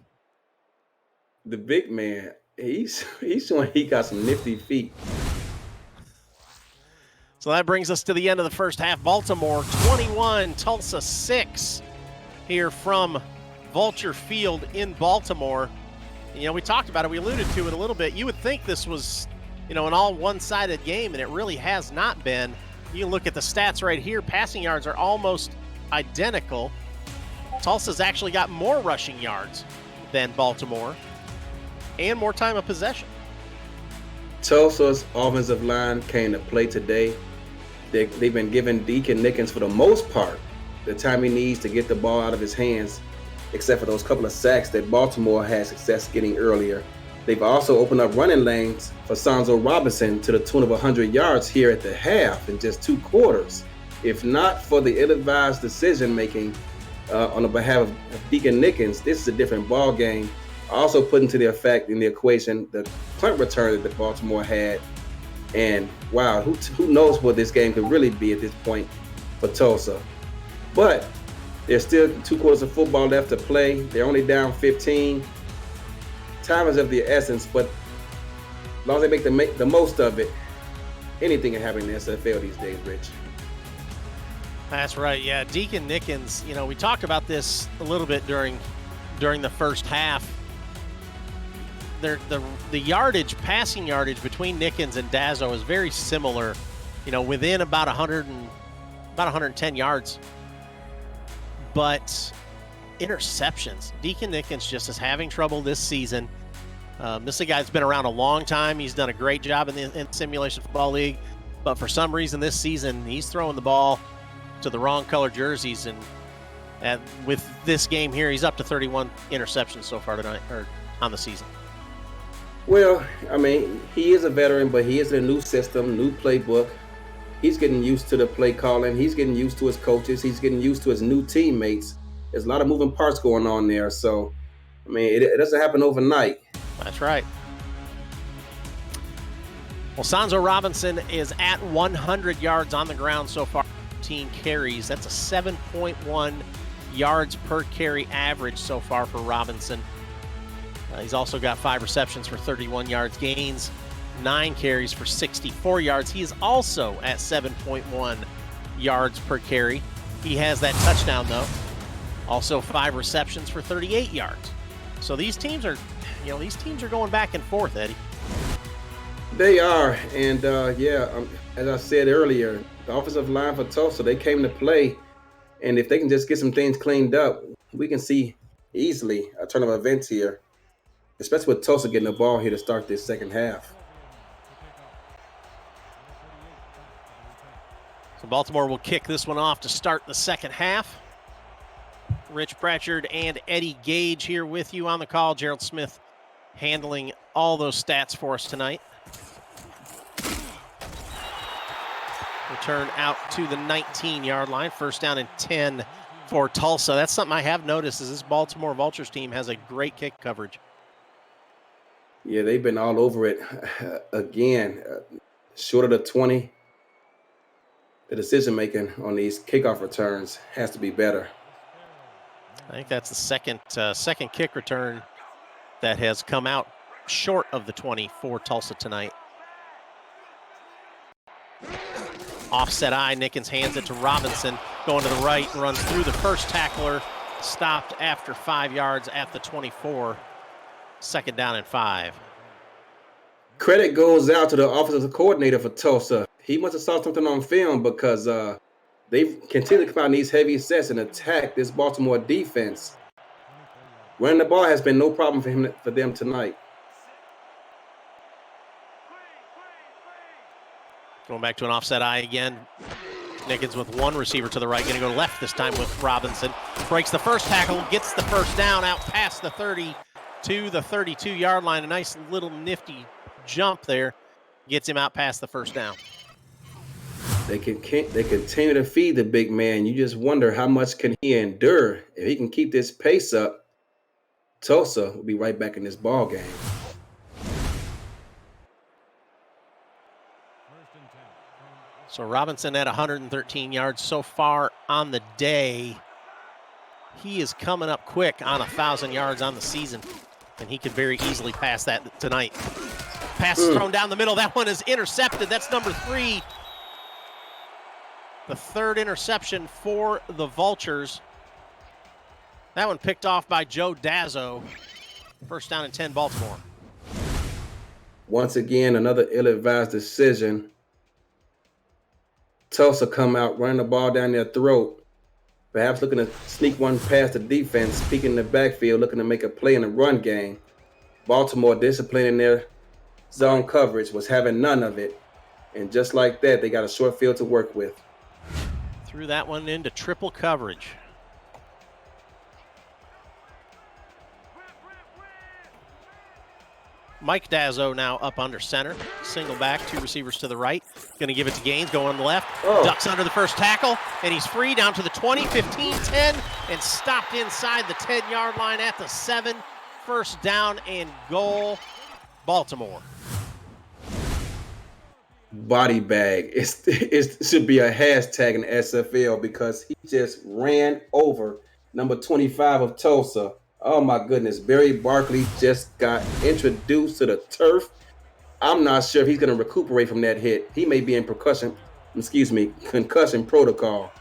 [SPEAKER 2] The big man, he's showing he got some nifty feet.
[SPEAKER 1] So that brings us to the end of the first half. Baltimore 21, Tulsa 6 here from Vulture Field in Baltimore. You know, we talked about it. We alluded to it a little bit. You would think this was, an all one-sided game, and it really has not been. You can look at the stats right here. Passing yards are almost identical. Tulsa's actually got more rushing yards than Baltimore and more time of possession.
[SPEAKER 2] Tulsa's offensive line came to play today. They've been giving Deacon Nickens, for the most part, the time he needs to get the ball out of his hands, except for those couple of sacks that Baltimore had success getting earlier. They've also opened up running lanes for Sanzo Robinson to the tune of 100 yards here at the half in just 2 quarters. If not for the ill-advised decision-making on the behalf of Deacon Nickens, this is a different ball game. Also put into the effect in the equation the punt return that Baltimore had. And wow, who knows what this game could really be at this point for Tulsa. But there's still 2 quarters of football left to play. They're only down 15. Time is of the essence, but as long as they make the most of it, anything can happen in the NFL these days, Rich.
[SPEAKER 1] That's right, yeah. Deacon Nickens, we talked about this a little bit during the first half. The passing yardage between Nickens and Dazzo is very similar, within about 110 yards. But interceptions, Deacon Nickens just is having trouble this season. This is a guy that's been around a long time. He's done a great job in the Simulation Football League. But for some reason this season, he's throwing the ball to the wrong color jerseys. And with this game here, he's up to 31 interceptions so far tonight, or on the season.
[SPEAKER 2] Well, I mean, he is a veteran, but he is in a new system, new playbook. He's getting used to the play calling. He's getting used to his coaches. He's getting used to his new teammates. There's a lot of moving parts going on there. So, I mean, it doesn't happen overnight.
[SPEAKER 1] That's right. Well, Sanzo Robinson is at 100 yards on the ground so far, 15 carries. That's a 7.1 yards per carry average so far for Robinson. He's also got 5 receptions for 31 yards gains, 9 carries for 64 yards. He is also at 7.1 yards per carry. He has that touchdown, though. Also 5 receptions for 38 yards. So these teams are going back and forth, Eddie.
[SPEAKER 2] They are, and as I said earlier, the offensive line for Tulsa, they came to play, and if they can just get some things cleaned up, we can see easily a turn of events here, especially with Tulsa getting the ball here to start this second half.
[SPEAKER 1] So Baltimore will kick this one off to start the second half. Rich Pratchard and Eddie Gage here with you on the call. Gerald Smith handling all those stats for us tonight. Return out to the 19-yard line. First down and 10 for Tulsa. That's something I have noticed is this Baltimore Vultures team has a great kick coverage.
[SPEAKER 2] Yeah, they've been all over it again. Short of the 20, the decision-making on these kickoff returns has to be better.
[SPEAKER 1] I think that's the second kick return that has come out short of the 20 for Tulsa tonight. Offset eye, Nickens hands it to Robinson, going to the right, runs through the first tackler, stopped after 5 yards at the 24. Second down and 5.
[SPEAKER 2] Credit goes out to the offensive coordinator for Tulsa. He must have saw something on film because they've continued to come out in these heavy sets and attack this Baltimore defense. Running the ball has been no problem for them tonight.
[SPEAKER 1] Going back to an offset eye again. Nickens with one receiver to the right, going to go left this time with Robinson. Breaks the first tackle, gets the first down out past the 30 to the 32-yard line. A nice little nifty jump there. Gets him out past the first down.
[SPEAKER 2] They continue to feed the big man. You just wonder how much can he endure. If he can keep this pace up, Tulsa will be right back in this ball game.
[SPEAKER 1] So Robinson at 113 yards so far on the day. He is coming up quick on 1,000 yards on the season, and he could very easily pass that tonight. Pass is thrown down the middle. That one is intercepted. That's number 3. The third interception for the Vultures. That one picked off by Joe Dazzo. First down and 10, Baltimore.
[SPEAKER 2] Once again, another ill-advised decision. Tulsa come out running the ball down their throat, perhaps looking to sneak one past the defense, peeking in the backfield, looking to make a play in the run game. Baltimore disciplining their zone coverage, was having none of it. And just like that, they got a short field to work with.
[SPEAKER 1] Threw that one into triple coverage. Mike Dazzo now up under center. Single back, 2 receivers to the right. Going to give it to Gaines, going on the left. Ducks under the first tackle, and he's free down to the 20, 15, 10, and stopped inside the 10-yard line at the 7. First down and goal, Baltimore.
[SPEAKER 2] Body bag. It should be a hashtag in the SFL because he just ran over number 25 of Tulsa. Oh my goodness, Barry Barkley just got introduced to the turf. I'm not sure if he's going to recuperate from that hit. He may be in concussion protocol.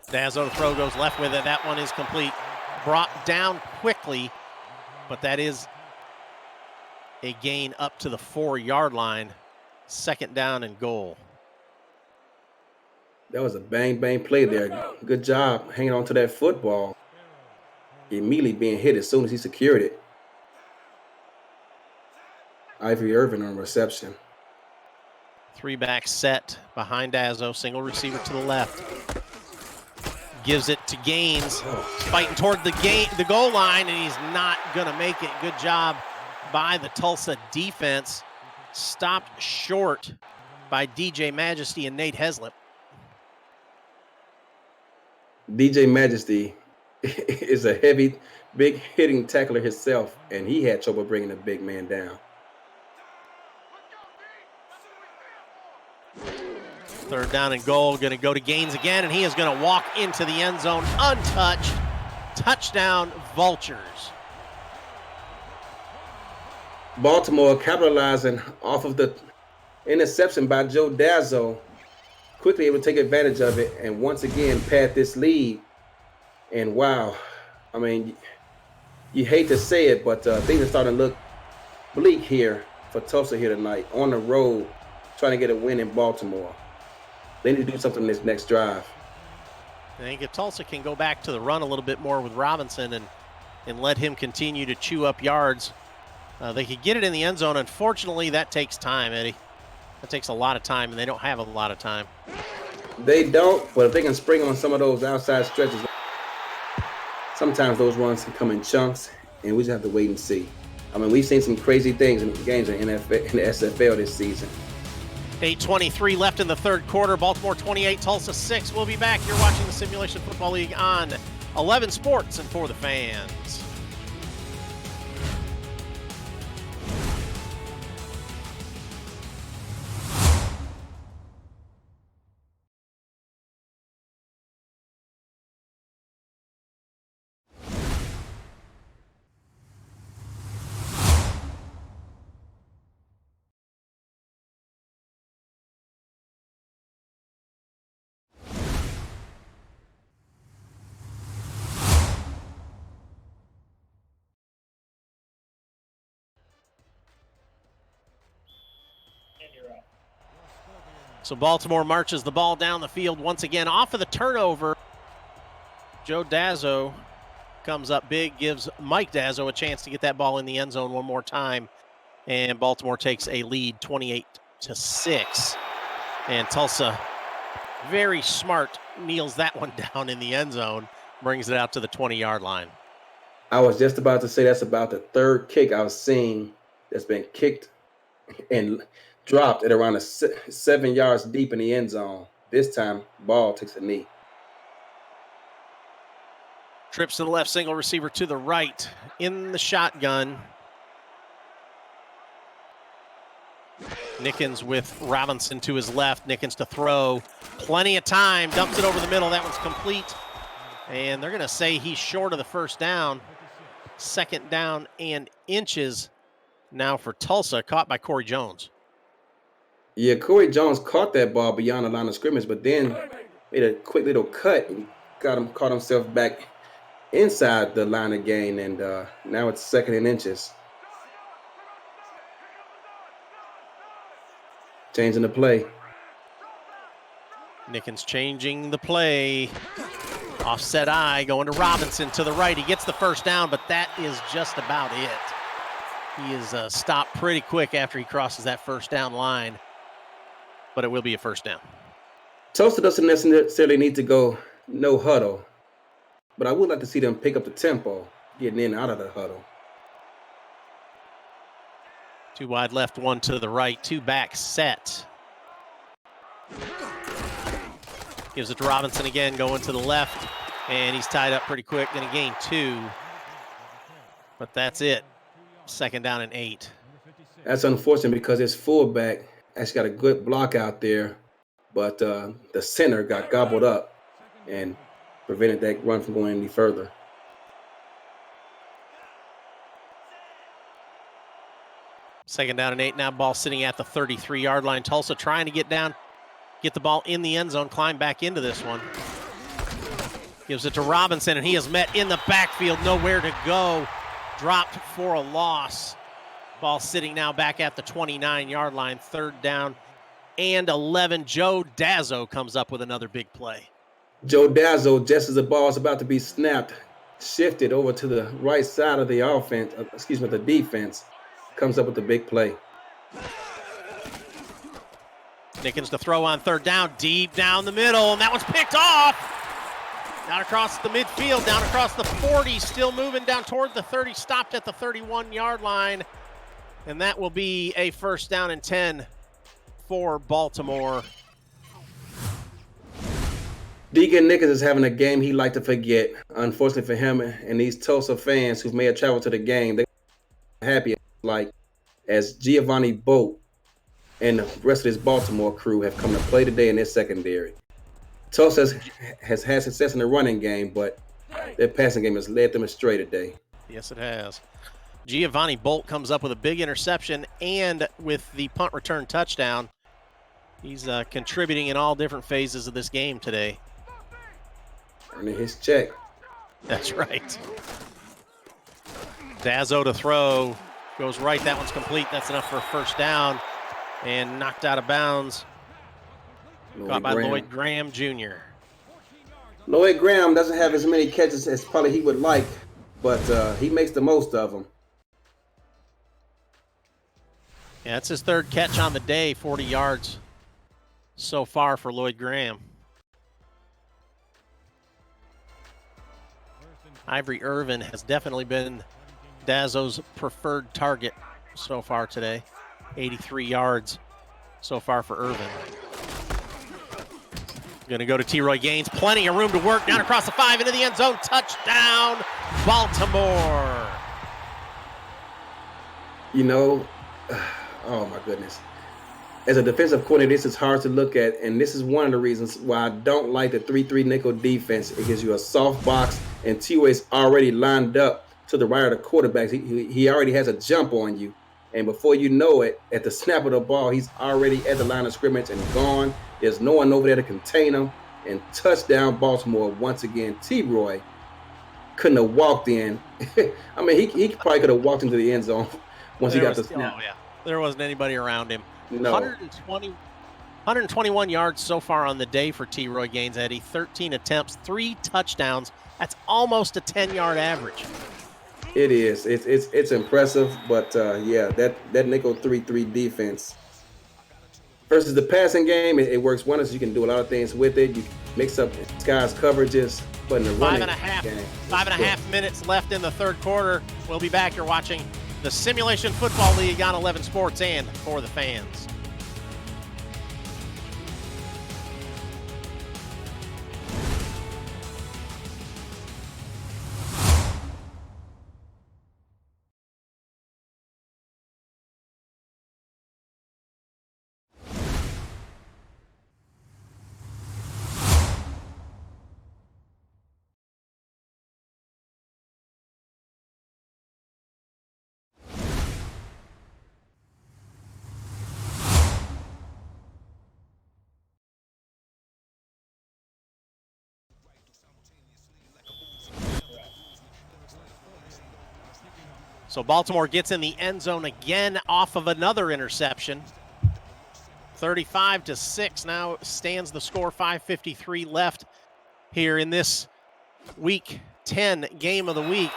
[SPEAKER 1] Dazzo throw goes left with it. That one is complete. Brought down quickly, but that is a gain up to the 4-yard line. Second down and goal.
[SPEAKER 2] That was a bang play there. Good job hanging on to that football. Immediately being hit as soon as he secured it. Ivory Irvin on reception.
[SPEAKER 1] Three-back set behind Dazzo. Single receiver to the left. Gives it to Gaines. He's fighting toward the goal line, and he's not going to make it. Good job by the Tulsa defense. Stopped short by DJ Majesty and Nate Heslip.
[SPEAKER 2] DJ Majesty is a heavy, big hitting tackler himself, and he had trouble bringing the big man down.
[SPEAKER 1] Third down and goal, going to go to Gaines again, and he is going to walk into the end zone untouched. Touchdown, Vultures.
[SPEAKER 2] Baltimore capitalizing off of the interception by Joe Dazzo, quickly able to take advantage of it and once again pad this lead. And wow, I mean, you hate to say it, but things are starting to look bleak here for Tulsa here tonight on the road, trying to get a win in Baltimore. They need to do something this next drive.
[SPEAKER 1] I think if Tulsa can go back to the run a little bit more with Robinson and let him continue to chew up yards, they could get it in the end zone. Unfortunately, that takes time, Eddie. That takes a lot of time, and they don't have a lot of time.
[SPEAKER 2] They don't, but if they can spring on some of those outside stretches, sometimes those runs can come in chunks, and we just have to wait and see. I mean, we've seen some crazy things in games in the SFL this season.
[SPEAKER 1] 8:23 left in the third quarter. Baltimore 28, Tulsa 6. We'll be back. You're watching the Simulation Football League on 11 Sports and For the Fans. So Baltimore marches the ball down the field once again off of the turnover. Joe Dazzo comes up big, gives Mike Dazzo a chance to get that ball in the end zone one more time. And Baltimore takes a lead 28-6. And Tulsa, very smart, kneels that one down in the end zone, brings it out to the 20-yard line.
[SPEAKER 2] I was just about to say that's about the third kick I've seen that's been kicked and dropped at around 7 yards deep in the end zone. This time, ball takes a knee.
[SPEAKER 1] Trips to the left, single receiver to the right. In the shotgun. Nickens with Robinson to his left. Nickens to throw. Plenty of time. Dumps it over the middle. That one's complete. And they're going to say he's short of the first down. Second down and inches now for Tulsa, caught by Corey Jones.
[SPEAKER 2] Yeah, Corey Jones caught that ball beyond the line of scrimmage, but then made a quick little cut and caught himself back inside the line of gain, and now it's second and inches. Changing the play.
[SPEAKER 1] Nickens changing the play. Offset eye going to Robinson to the right. He gets the first down, but that is just about it. He is stopped pretty quick after he crosses that first down line, but it will be a first down.
[SPEAKER 2] Tulsa doesn't necessarily need to go no huddle, but I would like to see them pick up the tempo, getting in and out of the huddle.
[SPEAKER 1] Two wide left, one to the right, two back set. Gives it to Robinson again, going to the left, and he's tied up pretty quick. Going to gain 2, but that's it. Second down and 8.
[SPEAKER 2] That's unfortunate because his fullback actually got a good block out there, but the center got gobbled up and prevented that run from going any further.
[SPEAKER 1] Second down and 8 now, ball sitting at the 33-yard line. Tulsa trying to get the ball in the end zone, climb back into this one. Gives it to Robinson, and he is met in the backfield, nowhere to go. Dropped for a loss. Ball sitting now back at the 29-yard line, third down and 11. Joe Dazzo comes up with another big play.
[SPEAKER 2] Joe Dazzo, just as the ball is about to be snapped, shifted over to the right side of the offense, the defense, comes up with a big play.
[SPEAKER 1] Nickens to throw on third down, deep down the middle, and that one's picked off. Down across the midfield, down across the 40, still moving down toward the 30, stopped at the 31-yard line. And that will be a first down and 10 for Baltimore.
[SPEAKER 2] Deacon Nickens is having a game he'd like to forget. Unfortunately for him and these Tulsa fans who may have traveled to the game, they're happy like as Giovanni Bolt and the rest of this Baltimore crew have come to play today in their secondary. Tulsa has had success in the running game, but their passing game has led them astray today.
[SPEAKER 1] Yes, it has. Giovanni Bolt comes up with a big interception and with the punt return touchdown. He's contributing in all different phases of this game today.
[SPEAKER 2] Earning his check.
[SPEAKER 1] That's right. Dazzo to throw. Goes right. That one's complete. That's enough for a first down. And knocked out of bounds. Caught by Lloyd Graham Jr.
[SPEAKER 2] Lloyd Graham doesn't have as many catches as probably he would like, but he makes the most of them.
[SPEAKER 1] Yeah, that's his third catch on the day, 40 yards so far for Lloyd Graham. Ivory Irvin has definitely been Dazzo's preferred target so far today. 83 yards so far for Irvin. Going to go to T-Roy Gaines. Plenty of room to work. Down across the 5 into the end zone. Touchdown, Baltimore.
[SPEAKER 2] You know, oh my goodness. As a defensive coordinator, this is hard to look at, and this is one of the reasons why I don't like the 3-3 nickel defense. It gives you a soft box, and T-Roy's already lined up to the right of the quarterback. He already has a jump on you, and before you know it, at the snap of the ball, he's already at the line of scrimmage and gone. There's no one over there to contain him, and touchdown Baltimore once again. T-Roy couldn't have walked in. I mean, he probably could have walked into the end zone once he got the snap.
[SPEAKER 1] Oh, yeah. There wasn't anybody around him.
[SPEAKER 2] No.
[SPEAKER 1] 121 yards so far on the day for T-Roy Gaines, Eddie. 13 attempts, 3 touchdowns. That's almost a 10-yard average.
[SPEAKER 2] It is. It's impressive, but yeah, that nickel 3-3 defense versus the passing game, it works wonders. You can do a lot of things with it. You mix up guys' coverages, but in the running game,
[SPEAKER 1] 5.5 minutes left in the third quarter. We'll be back. You're watching the Simulation Football League on 11 Sports and For the Fans. So Baltimore gets in the end zone again off of another interception. 35-6 now stands the score. 5:53 left here in this Week 10 game of the week.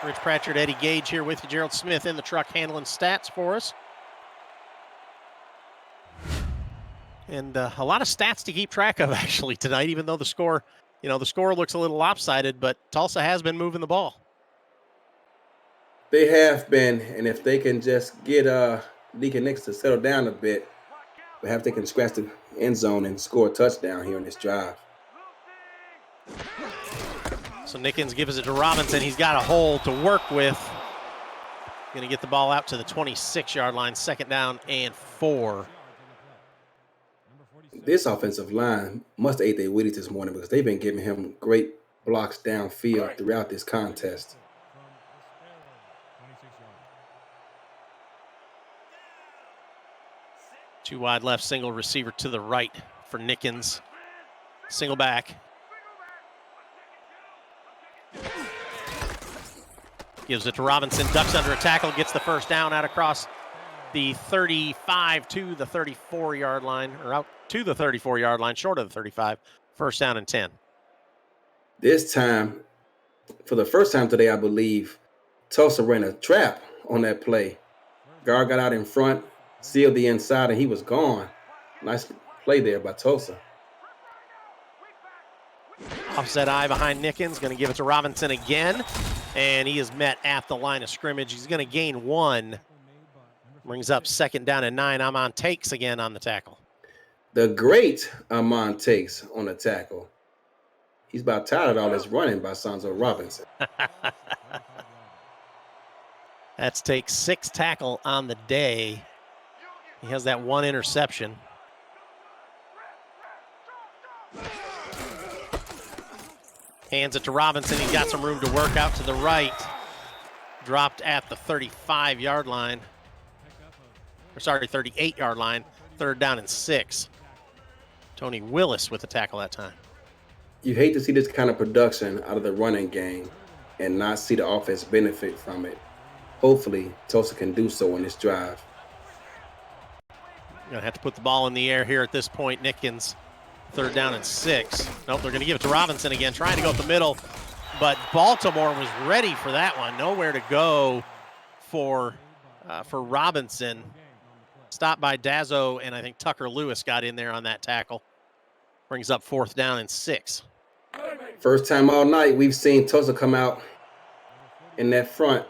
[SPEAKER 1] Rich Pratchard, Eddie Gage here with you. Gerald Smith in the truck handling stats for us. And a lot of stats to keep track of actually tonight, even though the score looks a little lopsided, but Tulsa has been moving the ball.
[SPEAKER 2] They have been, and if they can just get Deacon Nickens to settle down a bit, perhaps they can scratch the end zone and score a touchdown here in this drive.
[SPEAKER 1] So Nickens gives it to Robinson. He's got a hole to work with. Going to get the ball out to the 26-yard line. 2nd down and 4.
[SPEAKER 2] This offensive line must have ate their Wheaties this morning because they've been giving him great blocks downfield throughout this contest.
[SPEAKER 1] Two wide left, single receiver to the right for Nickens. Single back. Gives it to Robinson, ducks under a tackle, gets the first down out across the 35 to the 34-yard line, or out to the 34-yard line, short of the 35. First down and 10.
[SPEAKER 2] This time, for the first time today, I believe, Tulsa ran a trap on that play. Guard got out in front, sealed the inside, and he was gone. Nice play there by Tulsa.
[SPEAKER 1] Offset eye behind Nickens, going to give it to Robinson again, and he is met at the line of scrimmage. He's going to gain 1. Brings up 2nd down and 9. Amon takes again on the tackle.
[SPEAKER 2] The great Amon takes on the tackle. He's about tired of all this running by Sonzo Robinson.
[SPEAKER 1] That's take 6 tackle on the day. He has that 1 interception. Hands it to Robinson. He's got some room to work out to the right. Dropped at the 35-yard line. Or sorry, 38-yard line. 3rd down and 6. Tony Willis with the tackle that time.
[SPEAKER 2] You hate to see this kind of production out of the running game and not see the offense benefit from it. Hopefully, Tulsa can do so on this drive.
[SPEAKER 1] Gonna have to put the ball in the air here at this point. Nickens, 3rd down and 6. Nope, they're gonna give it to Robinson again, trying to go up the middle, but Baltimore was ready for that one. Nowhere to go for Robinson. Stopped by Dazzo, and I think Tucker Lewis got in there on that tackle. Brings up 4th down and 6.
[SPEAKER 2] First time all night we've seen Tulsa come out in that front,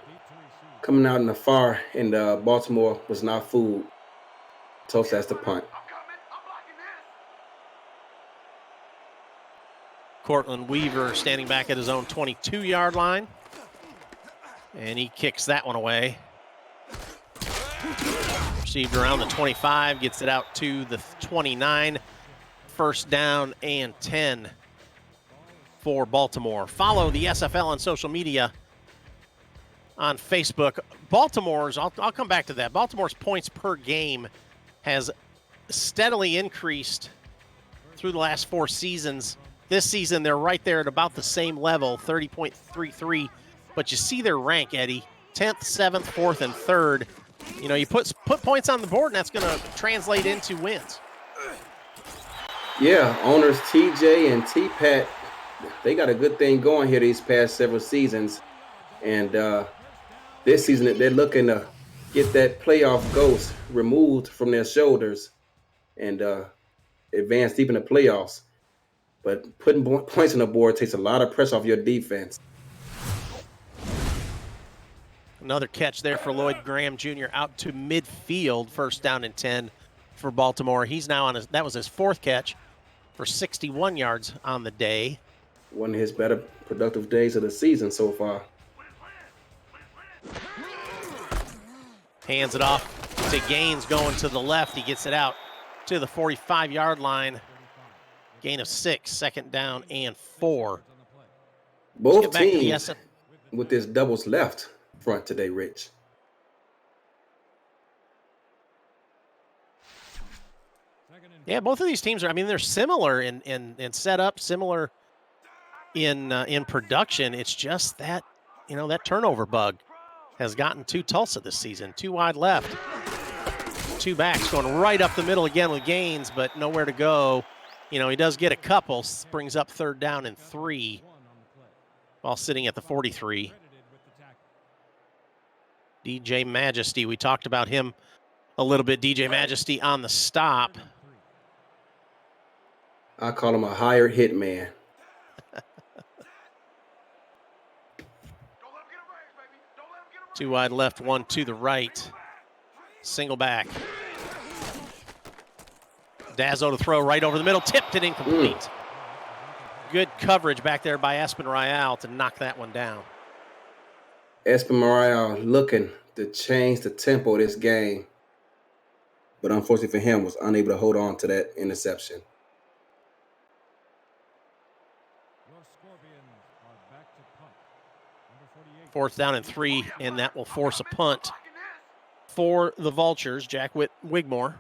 [SPEAKER 2] coming out in the far, and Baltimore was not fooled. Tulsa has to punt.
[SPEAKER 1] Cortland Weaver standing back at his own 22-yard line, and he kicks that one away. Received around the 25, gets it out to the 29. 1st down and 10 for Baltimore. Follow the SFL on social media on Facebook. Baltimore's, I'll come back to that. Baltimore's points per game has steadily increased through the last 4 seasons. This season, they're right there at about the same level, 30.33. But you see their rank, Eddie, 10th, 7th, 4th, and 3rd. You know, you put points on the board, and that's going to translate into wins.
[SPEAKER 2] Yeah, owners TJ and T-Pat, they got a good thing going here these past several seasons. And this season, they're looking to get that playoff ghost removed from their shoulders and advance deep in the playoffs. But putting points on the board takes a lot of pressure off your defense.
[SPEAKER 1] Another catch there for Lloyd Graham Jr. out to midfield, 1st down and 10 for Baltimore. He's now on that was his 4th catch for 61 yards on the day.
[SPEAKER 2] One of his better productive days of the season so far.
[SPEAKER 1] Hands it off to Gaines going to the left. He gets it out to the 45-yard line. Gain of 6, 2nd down and 4.
[SPEAKER 2] Both teams with this doubles left front today, Rich.
[SPEAKER 1] Yeah, both of these teams are, I mean, they're similar in setup, similar in production. It's just that, you know, that turnover bug has gotten to Tulsa this season. 2 wide left, 2 backs going right up the middle again with Gaines, but nowhere to go. You know, he does get a couple, brings up 3rd down and 3 while sitting at the 43. DJ Majesty, we talked about him a little bit. DJ Majesty on the stop.
[SPEAKER 2] I call him a hired hitman.
[SPEAKER 1] 2 wide left, 1 to the right. Single back. Dazzo to throw right over the middle, tipped it incomplete. Good coverage back there by Espen Royale to knock that one down.
[SPEAKER 2] Espen Royale looking to change the tempo of this game, but unfortunately for him, was unable to hold on to that interception.
[SPEAKER 1] Fourth down and 3, and that will force a punt for the Vultures. Jack Wigmore.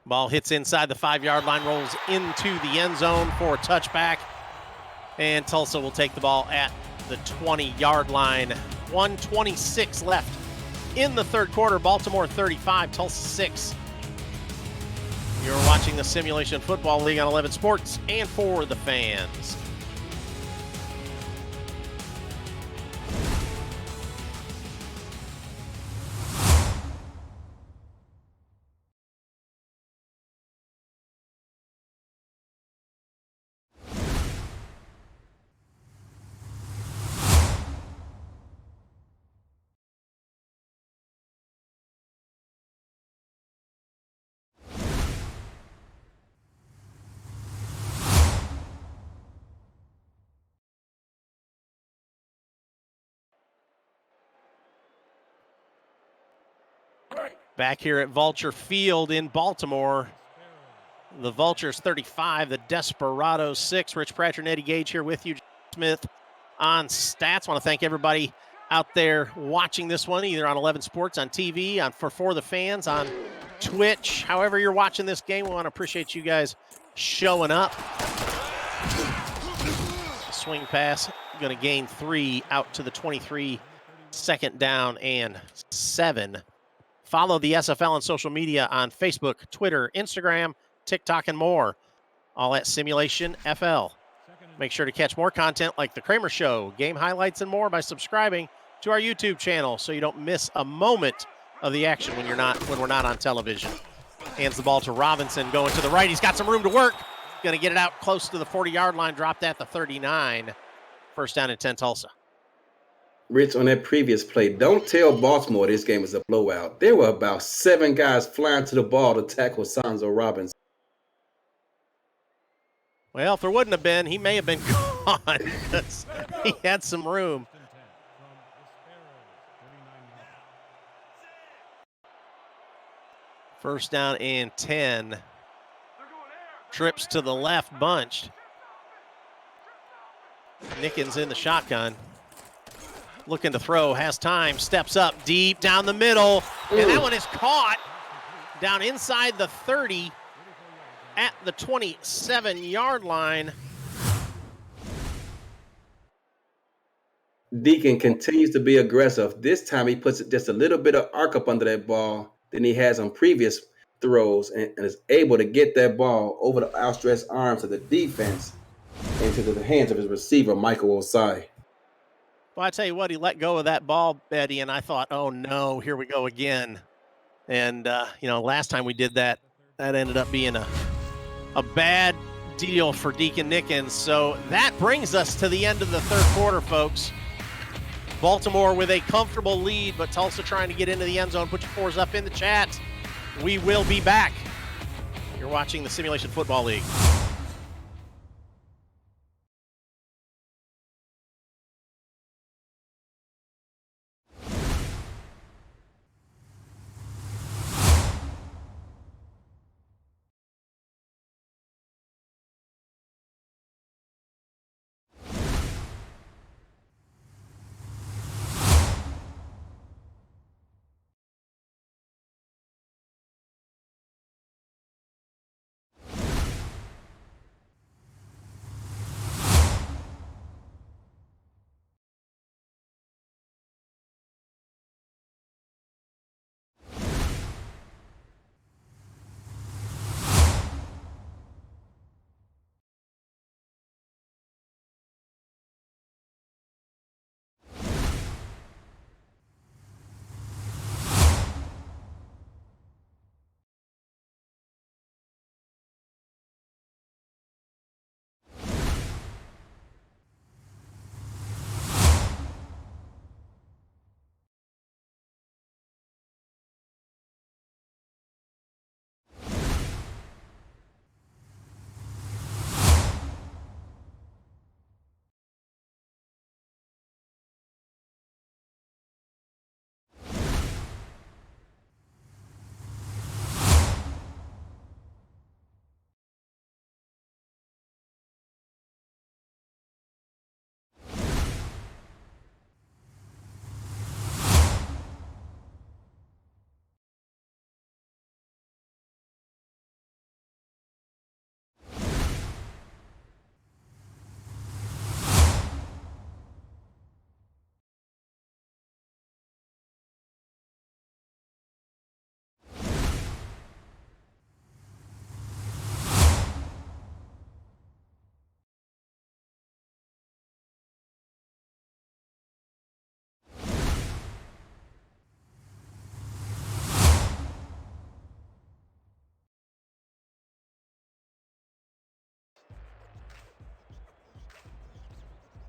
[SPEAKER 1] Ball hits inside the 5-yard line, rolls into the end zone for a touchback, and Tulsa will take the ball at the 20-yard line. 1:26 left in the 3rd quarter. Baltimore 35, Tulsa 6. You're watching the Simulation Football League on 11 Sports and for the fans. Back here at Vulture Field in Baltimore. The Vultures 35, the Desperados 6. Rich Pratcher, Eddie Gage here with you. Smith on stats. Want to thank everybody out there watching this one, either on 11 Sports, on TV, on for the fans, on Twitch. However you're watching this game, we want to appreciate you guys showing up. Swing pass, going to gain 3 out to the 23, second down and 7. Follow the SFL on social media on Facebook, Twitter, Instagram, TikTok, and more. All at Simulation FL. Make sure to catch more content like The Kramer Show, game highlights, and more by subscribing to our YouTube channel so you don't miss a moment of the action when we're not on television. Hands the ball to Robinson, going to the right. He's got some room to work. Going to get it out close to the 40-yard line, dropped at the 39. First down and 10, Tulsa.
[SPEAKER 2] Rich, on that previous play, don't tell Baltimore this game is a blowout. There were about 7 guys flying to the ball to tackle Sanzo Robinson.
[SPEAKER 1] Well, if there wouldn't have been, he may have been gone because he had some room. First down and 10. Trips to the left, bunched. Nickens in the shotgun. Looking to throw, has time, steps up deep down the middle. And that one is caught down inside the 30 at the 27-yard line.
[SPEAKER 2] Deacon continues to be aggressive. This time he puts just a little bit of arc up under that ball than he has on previous throws and is able to get that ball over the outstretched arms of the defense into the hands of his receiver, Michael Osai.
[SPEAKER 1] Well, I tell you what, he let go of that ball, Betty, and I thought, oh, no, here we go again. And, last time we did that, that ended up being a bad deal for Deacon Nickens. So that brings us to the end of the third quarter, folks. Baltimore with a comfortable lead, but Tulsa trying to get into the end zone. Put your 4s up in the chat. We will be back. You're watching the Simulation Football League.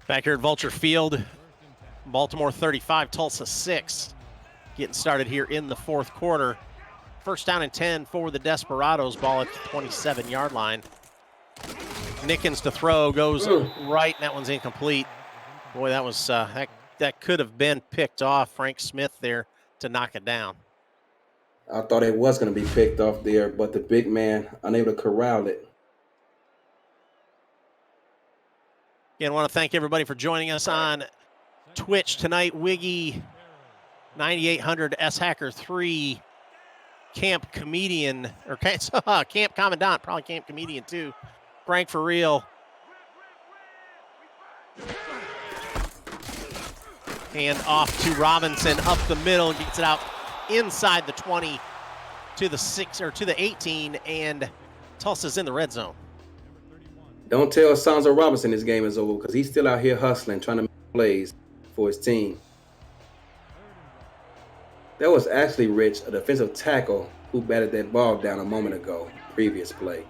[SPEAKER 1] Back here at Vulture Field, Baltimore 35, Tulsa 6. Getting started here in the fourth quarter. First down and 10 for the Desperados. Ball at the 27-yard line. Nickens to throw, goes right, and that one's incomplete. Boy, that was that could have been picked off. Frank Smith there to knock it down.
[SPEAKER 2] I thought it was going to be picked off there, but the big man unable to corral it.
[SPEAKER 1] Again, I want to thank everybody for joining us on Twitch tonight. Wiggy 9800 S Hacker 3, Camp Comedian, or Camp Commandant, probably Camp Comedian too. Frank for real. Hand off to Robinson up the middle, gets it out inside the 20 to the 6 or to the 18, and Tulsa's in the red zone.
[SPEAKER 2] Don't tell Sanzo Robinson this game is over because he's still out here hustling, trying to make plays for his team. That was actually Rich, a defensive tackle, who batted that ball down a moment ago, previous play.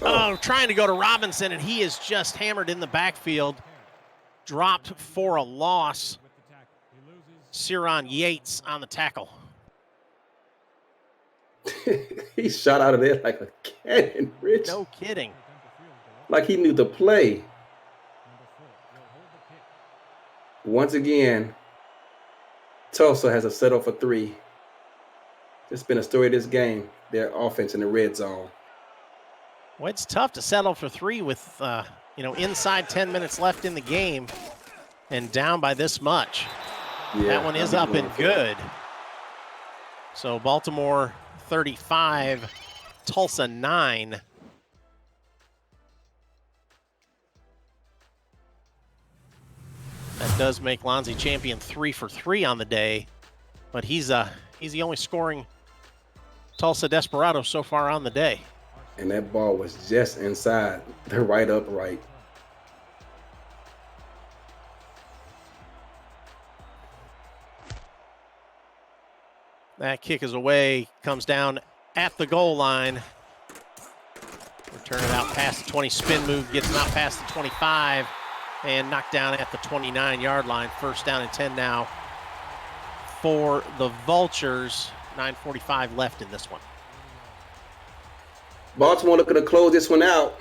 [SPEAKER 1] Oh, trying to go to Robinson, and he is just hammered in the backfield. Dropped for a loss. Ciaron Yates on the tackle.
[SPEAKER 2] He shot out of there like a cannon, Rich.
[SPEAKER 1] No kidding.
[SPEAKER 2] Like he knew the play. Once again, Tulsa has a settle for 3. It's been a story of this game, their offense in the red zone.
[SPEAKER 1] Well, it's tough to settle for 3 with, inside 10 minutes left in the game and down by this much.
[SPEAKER 2] Yeah,
[SPEAKER 1] that one is up and good. So Baltimore 35, Tulsa 9. That does make Lonzie champion 3 for 3 on the day, but he's the only scoring Tulsa Desperado so far on the day.
[SPEAKER 2] And that ball was just inside the right upright.
[SPEAKER 1] That kick is away, comes down at the goal line. Return it out past the 20, spin move, gets him out past the 25, and knocked down at the 29-yard line. First down and 10 now for the Vultures. 9:45 left in this one.
[SPEAKER 2] Baltimore looking to close this one out.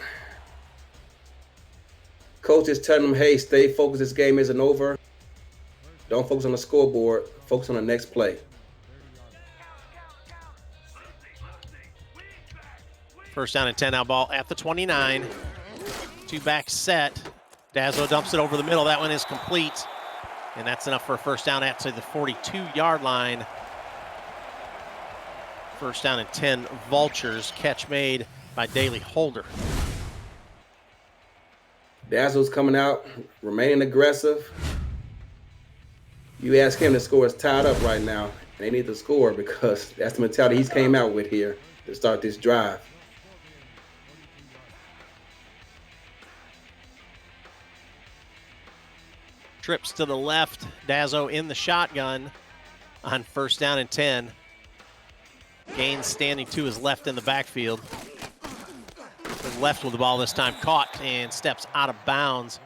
[SPEAKER 2] Coach is telling them, hey, stay focused. This game isn't over. Don't focus on the scoreboard. Focus on the next play.
[SPEAKER 1] First down and 10 now, ball at the 29. 2-back set. Dazzo dumps it over the middle. That one is complete. And that's enough for a first down at the 42-yard line. First down and 10, Vultures. Catch made by Daley Holder.
[SPEAKER 2] Dazzo's coming out, remaining aggressive. You ask him, the score is tied up right now. And they need to score because that's the mentality he's came out with here to start this drive.
[SPEAKER 1] Trips to the left. Dazzo in the shotgun on first down and 10. Gaines standing to his left in the backfield. Left with the ball this time, caught and steps out of bounds.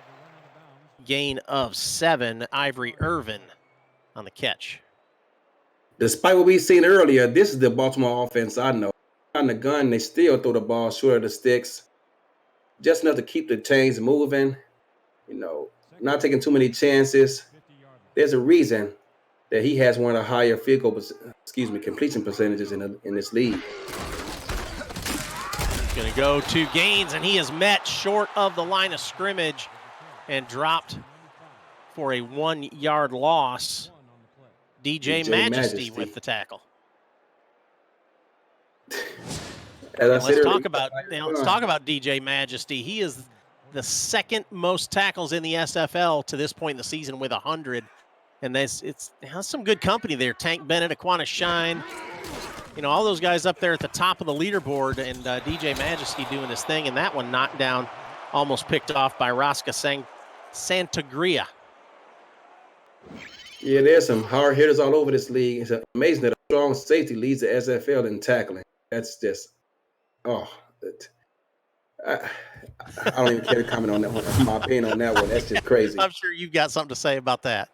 [SPEAKER 1] Gain of 7. Ivory Irvin on the catch.
[SPEAKER 2] Despite what we've seen earlier, this is the Baltimore offense I know. On the gun, they still throw the ball short of the sticks. Just enough to keep the chains moving. Not taking too many chances. There's a reason that he has one of the higher completion percentages in this league.
[SPEAKER 1] Going to go to Gaines, and he is met short of the line of scrimmage and dropped for a 1-yard loss. DJ Majesty with the tackle. Let's talk about DJ Majesty. He is the second most tackles in the SFL to this point in the season with 100. And it has some good company there. Tank Bennett, Aquana Shine, all those guys up there at the top of the leaderboard, and DJ Majesty doing his thing. And that one knocked down, almost picked off by Rosca Santagria.
[SPEAKER 2] Yeah, there's some hard hitters all over this league. It's amazing that a strong safety leads the SFL in tackling. That's just, I don't even care to comment on that one. My opinion on that one, that's just crazy.
[SPEAKER 1] I'm sure you've got something to say about that.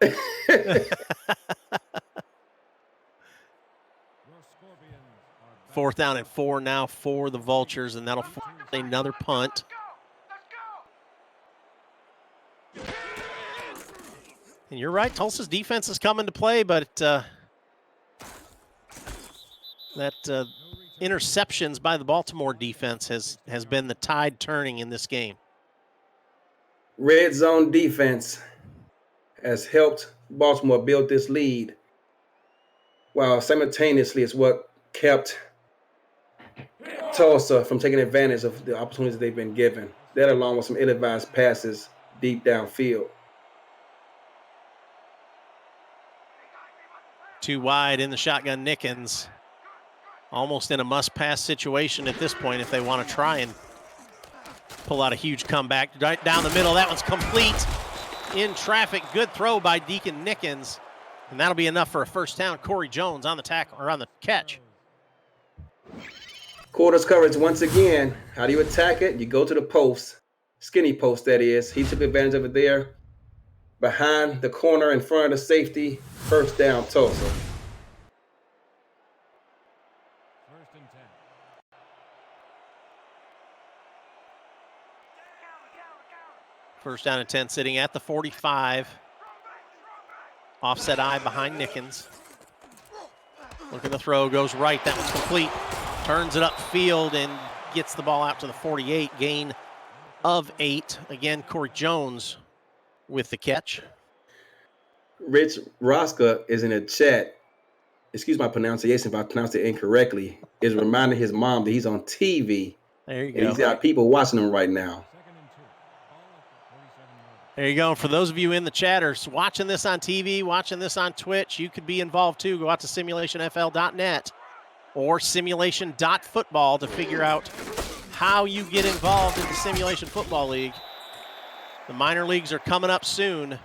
[SPEAKER 1] Fourth down and 4 now for the Vultures, and that'll force another punt. And you're right, Tulsa's defense is coming to play, but interceptions by the Baltimore defense has been the tide turning in this game.
[SPEAKER 2] Red zone defense has helped Baltimore build this lead, while simultaneously it's what kept Tulsa from taking advantage of the opportunities they've been given. That, along with some ill-advised passes deep downfield.
[SPEAKER 1] Too wide in the shotgun, Nickens. Almost in a must-pass situation at this point if they want to try and pull out a huge comeback. Right down the middle, that one's complete. In traffic, good throw by Deacon Nickens. And that'll be enough for a first down. Corey Jones on the tackle, or on the catch.
[SPEAKER 2] Quarters coverage once again. How do you attack it? You go to the post, skinny post that is. He took advantage of it there. Behind the corner in front of the safety, first down Tulsa.
[SPEAKER 3] First and 10.
[SPEAKER 1] First down and 10, sitting at the 45. Offset eye behind Nickens. Look at the throw, goes right, that one's complete. Turns it upfield and gets the ball out to the 48, gain of 8. Again, Corey Jones with the catch.
[SPEAKER 2] Rich Rosca is in the chat. Excuse my pronunciation if I pronounced it incorrectly. Is reminding his mom that he's on TV.
[SPEAKER 1] There you
[SPEAKER 2] And he's
[SPEAKER 1] go.
[SPEAKER 2] got people watching him right now.
[SPEAKER 3] Second and 2. Ball at the 47-yard.
[SPEAKER 1] There you go. For those of you in the chatters watching this on TV, watching this on Twitch, you could be involved too. Go out to simulationfl.net or simulation.football to figure out how you get involved in the Simulation Football League. The minor leagues are coming up soon,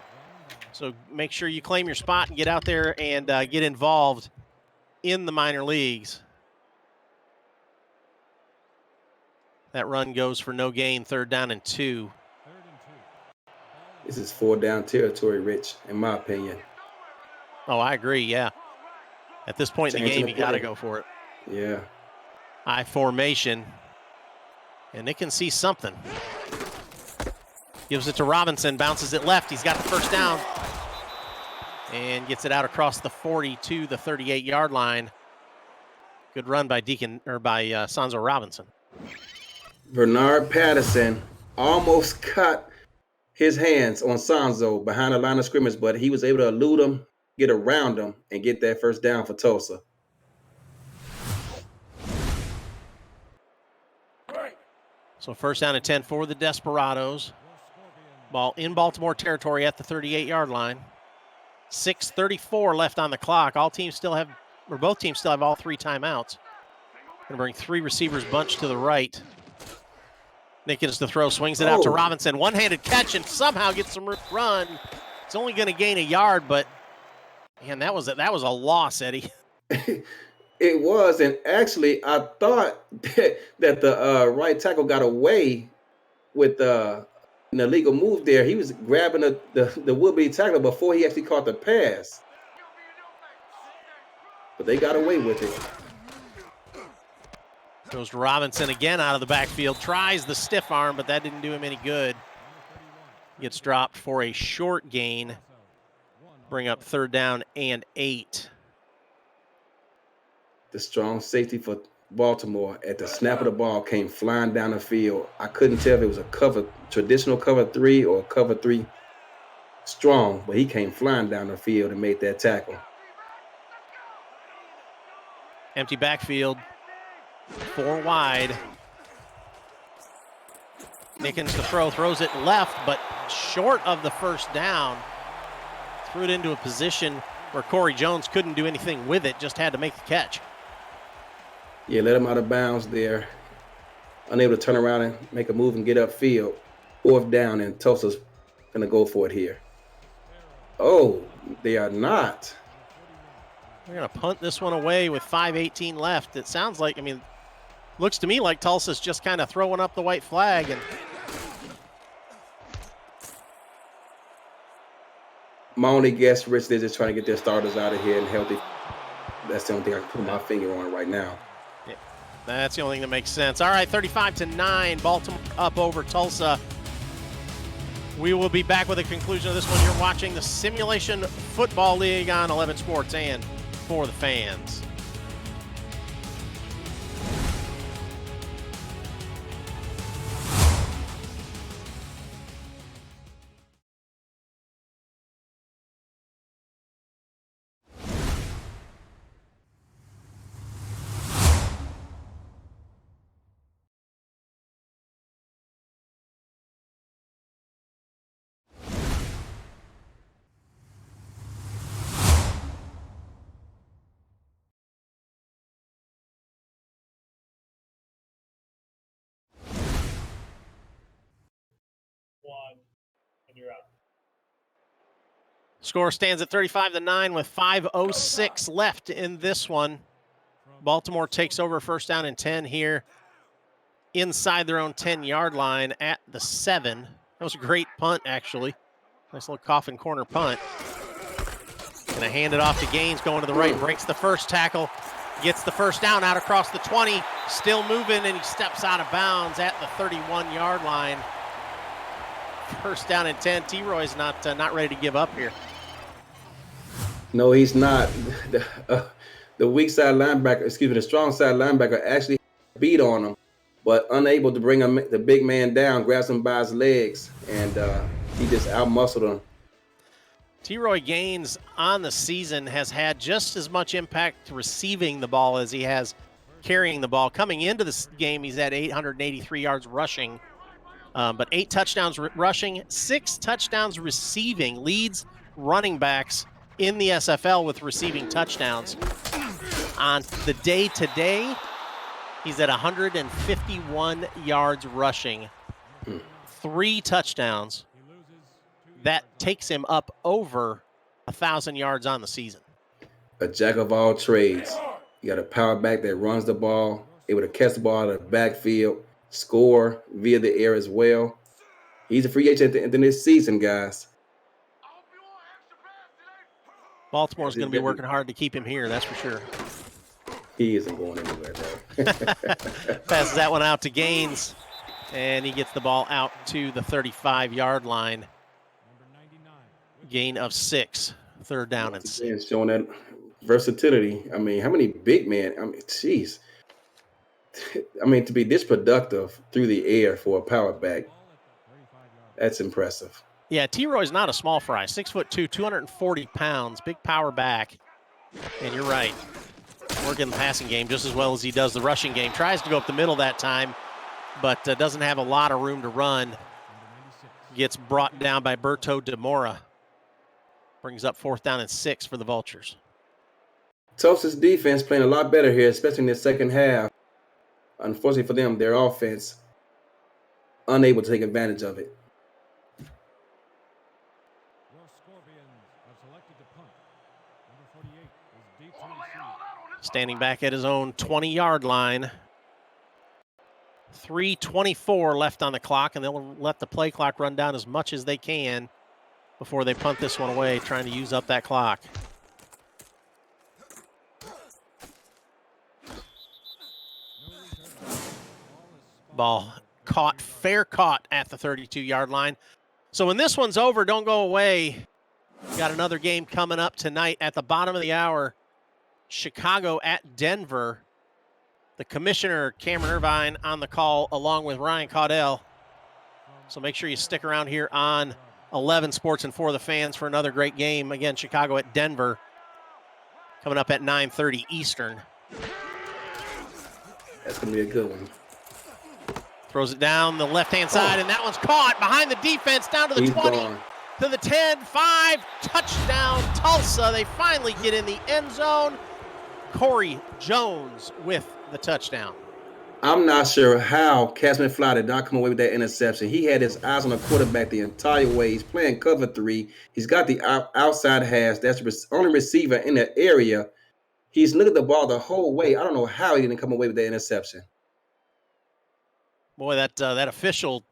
[SPEAKER 1] so make sure you claim your spot and get out there and get involved in the minor leagues. That run goes for no gain, 3rd down and 2.
[SPEAKER 3] Third and 2.
[SPEAKER 2] This is 4-down territory, Rich, in my opinion.
[SPEAKER 1] Oh, I agree, yeah. At this point in the
[SPEAKER 2] Changing
[SPEAKER 1] game,
[SPEAKER 2] the
[SPEAKER 1] you got to
[SPEAKER 2] play.
[SPEAKER 1] go for it.
[SPEAKER 2] Yeah.
[SPEAKER 1] I formation, and they can see something. Gives it to Robinson, bounces it left. He's got the first down and gets it out across the 40 to the 38-yard line. Good run by Sonzo Robinson.
[SPEAKER 2] Bernard Patterson almost cut his hands on Sonzo behind the line of scrimmage, but he was able to elude him, get around him, and get that first down for Tulsa.
[SPEAKER 1] So first down and 10 for the Desperados. Ball in Baltimore territory at the 38-yard line. 6:34 left on the clock. Both teams still have all 3 timeouts. Gonna bring 3 receivers bunched to the right. Nickens to throw, swings it out to Robinson. One-handed catch and somehow gets some run. It's only going to gain a yard, but man, that was a loss, Eddie.
[SPEAKER 2] It was, and actually, I thought that the right tackle got away with an illegal move there. He was grabbing the would-be tackler before he actually caught the pass. But they got away with it.
[SPEAKER 1] Goes to Robinson again out of the backfield. Tries the stiff arm, but that didn't do him any good. Gets dropped for a short gain. Bring up 3rd down and 8.
[SPEAKER 2] The strong safety for Baltimore at the snap of the ball came flying down the field. I couldn't tell if it was a traditional cover 3 or cover 3 strong, but he came flying down the field and made that tackle.
[SPEAKER 1] Empty backfield. 4 wide. Nickens to throw, throws it left, but short of the first down. Threw it into a position where Corey Jones couldn't do anything with it, just had to make the catch.
[SPEAKER 2] Yeah, let him out of bounds there. Unable to turn around and make a move and get upfield. 4th down, and Tulsa's going to go for it here. Oh, they are not.
[SPEAKER 1] They're going to punt this one away with 5:18 left. It sounds like, looks to me like Tulsa's just kind of throwing up the white flag. And
[SPEAKER 2] my only guess, Rich, they're just trying to get their starters out of here and healthy. That's the only thing I can put my finger on right now.
[SPEAKER 1] yeah, that's the only thing that makes sense. All right, 35-9, Baltimore up over Tulsa. We will be back with a conclusion of this one. You're watching the Simulation Football League on 11 Sports and For the Fans. Score stands at 35-9 with 5:06 left in this one. Baltimore takes over first down and 10 here inside their own 10-yard line at the 7. That was a great punt, actually. Nice little coffin corner punt. Gonna hand it off to Gaines, going to the right, breaks the first tackle, gets the first down out across the 20, still moving, and he steps out of bounds at the 31-yard line. First down and 10. T-Roy's not ready to give up here.
[SPEAKER 2] No, he's not. The weak side linebacker, the strong side linebacker actually beat on him, but unable to bring the big man down, grabs him by his legs, and he just outmuscled him.
[SPEAKER 1] T-Roy Gaines on the season has had just as much impact receiving the ball as he has carrying the ball. Coming into this game, he's had 883 yards rushing, but 8 touchdowns rushing, 6 touchdowns receiving, leads running backs in the SFL with receiving touchdowns. On the day today, he's at 151 yards rushing, 3 touchdowns. That takes him up over 1,000 yards on the season.
[SPEAKER 2] A jack of all trades. You got a power back that runs the ball, able to catch the ball out of the backfield, score via the air as well. He's a free agent at the end of this season, guys.
[SPEAKER 1] Baltimore's going to be working hard to keep him here, that's for sure.
[SPEAKER 2] He isn't going anywhere, though.
[SPEAKER 1] Passes that one out to Gaines, and he gets the ball out to the 35-yard line. Gain of 6, third down and 6.
[SPEAKER 2] Showing that versatility. I mean, how many big men? I mean, jeez. I mean, to be this productive through the air for a power back, that's impressive.
[SPEAKER 1] Yeah, T-Roy's not a small fry. 6'2", 240 pounds, big power back. And you're right, working the passing game just as well as he does the rushing game. Tries to go up the middle that time, but doesn't have a lot of room to run. Gets brought down by Berto DeMora. Brings up 4th down and 6 for the Vultures.
[SPEAKER 2] Tulsa's defense playing a lot better here, especially in the second half. Unfortunately for them, their offense unable to take advantage of it.
[SPEAKER 1] Standing back at his own 20-yard line. 3:24 left on the clock, and they'll let the play clock run down as much as they can before they punt this one away, trying to use up that clock. Ball caught, fair caught at the 32-yard line. So when this one's over, don't go away. We got another game coming up tonight at the bottom of the hour. Chicago at Denver. The commissioner, Cameron Irvine, on the call along with Ryan Caudell. So make sure you stick around here on 11 Sports and For the Fans for another great game. Again, Chicago at Denver coming up at 9:30 Eastern.
[SPEAKER 2] That's going to be a good one.
[SPEAKER 1] Throws it down the left-hand side, and that one's caught behind the defense down to the 20, to the 10, 5, touchdown Tulsa. They finally get in the end zone. Corey Jones with the touchdown.
[SPEAKER 2] I'm not sure how Casman Fly did not come away with that interception. He had his eyes on the quarterback the entire way. He's playing cover 3. He's got the outside hash. That's the only receiver in the area. He's looking at the ball the whole way. I don't know how he didn't come away with that interception.
[SPEAKER 1] Boy, that official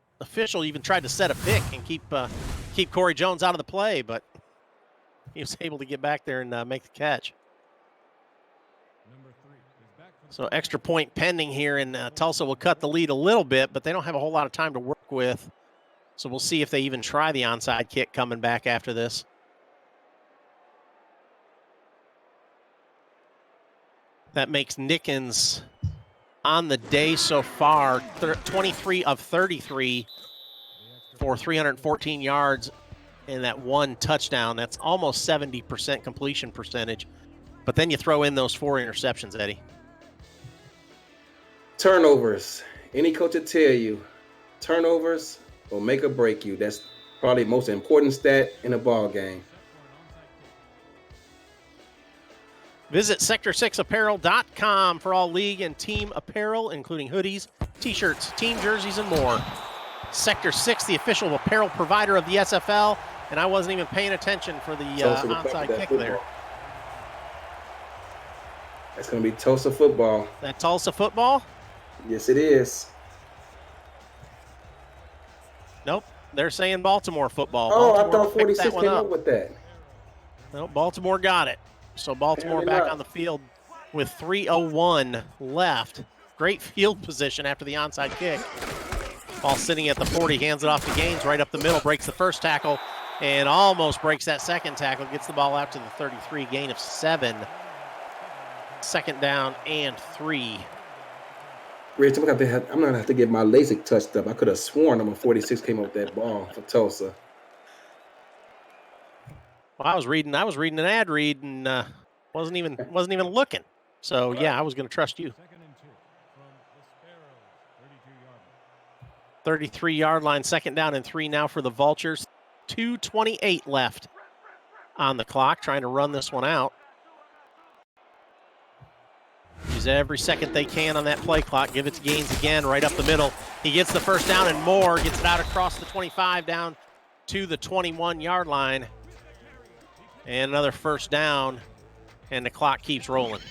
[SPEAKER 1] even tried to set a pick and keep Corey Jones out of the play, but he was able to get back there and make the catch. So extra point pending here, and Tulsa will cut the lead a little bit, but they don't have a whole lot of time to work with. So we'll see if they even try the onside kick coming back after this. That makes Nickens on the day so far 23 of 33 for 314 yards and that one touchdown. That's almost 70% completion percentage. But then you throw in those 4 interceptions, Eddie.
[SPEAKER 2] Turnovers. Any coach will tell you, turnovers will make or break you. That's probably the most important stat in a ball game.
[SPEAKER 1] Visit sector6apparel.com for all league and team apparel, including hoodies, t-shirts, team jerseys, and more. Sector 6, the official apparel provider of the SFL, and I wasn't even paying attention for the onside kick there.
[SPEAKER 2] That's going to be Tulsa football.
[SPEAKER 1] That Tulsa football?
[SPEAKER 2] Yes, it is.
[SPEAKER 1] Nope, they're saying Baltimore football.
[SPEAKER 2] Oh,
[SPEAKER 1] Baltimore
[SPEAKER 2] I thought 46 came up with that.
[SPEAKER 1] No, Baltimore got it. So Baltimore back on the field with 3:01 left. Great field position after the onside kick. Ball sitting at the 40, hands it off to Gaines right up the middle, breaks the first tackle, and almost breaks that second tackle, gets the ball out to the 33, gain of 7. Second down and 3.
[SPEAKER 2] Rich, I'm gonna have to get my LASIK touched up. I could have sworn number 46 came up with that ball for Tulsa.
[SPEAKER 1] Well, I was reading an ad read and wasn't even looking. So yeah, I was going to trust you. 33-yard line, second down and 3 now for the Vultures. 2:28 left on the clock, trying to run this one out. Use every second they can on that play clock. Give it to Gaines again, right up the middle. He gets the first down and more, gets it out across the 25 down to the 21-yard line. And another first down, and the clock keeps rolling.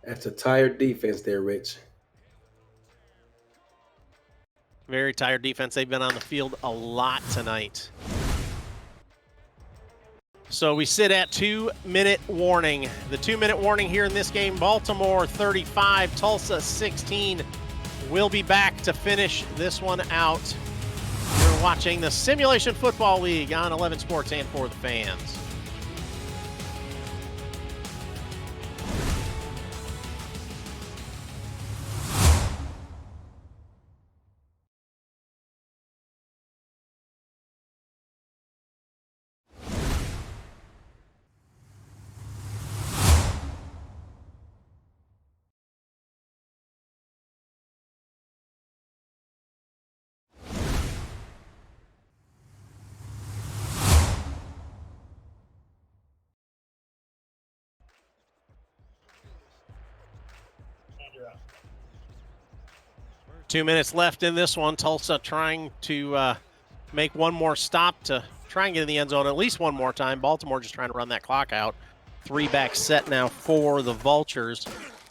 [SPEAKER 2] That's a tired defense there, Rich.
[SPEAKER 1] Very tired defense. They've been on the field a lot tonight. So we sit at 2-minute warning. The 2-minute warning here in this game, Baltimore 35, Tulsa 16. We'll be back to finish this one out. You're watching the Simulation Football League on 11 Sports and for the fans. Two minutes left in this one. Tulsa trying to make one more stop to try and get in the end zone at least one more time. Baltimore just trying to run that clock out. 3-back set now for the Vultures.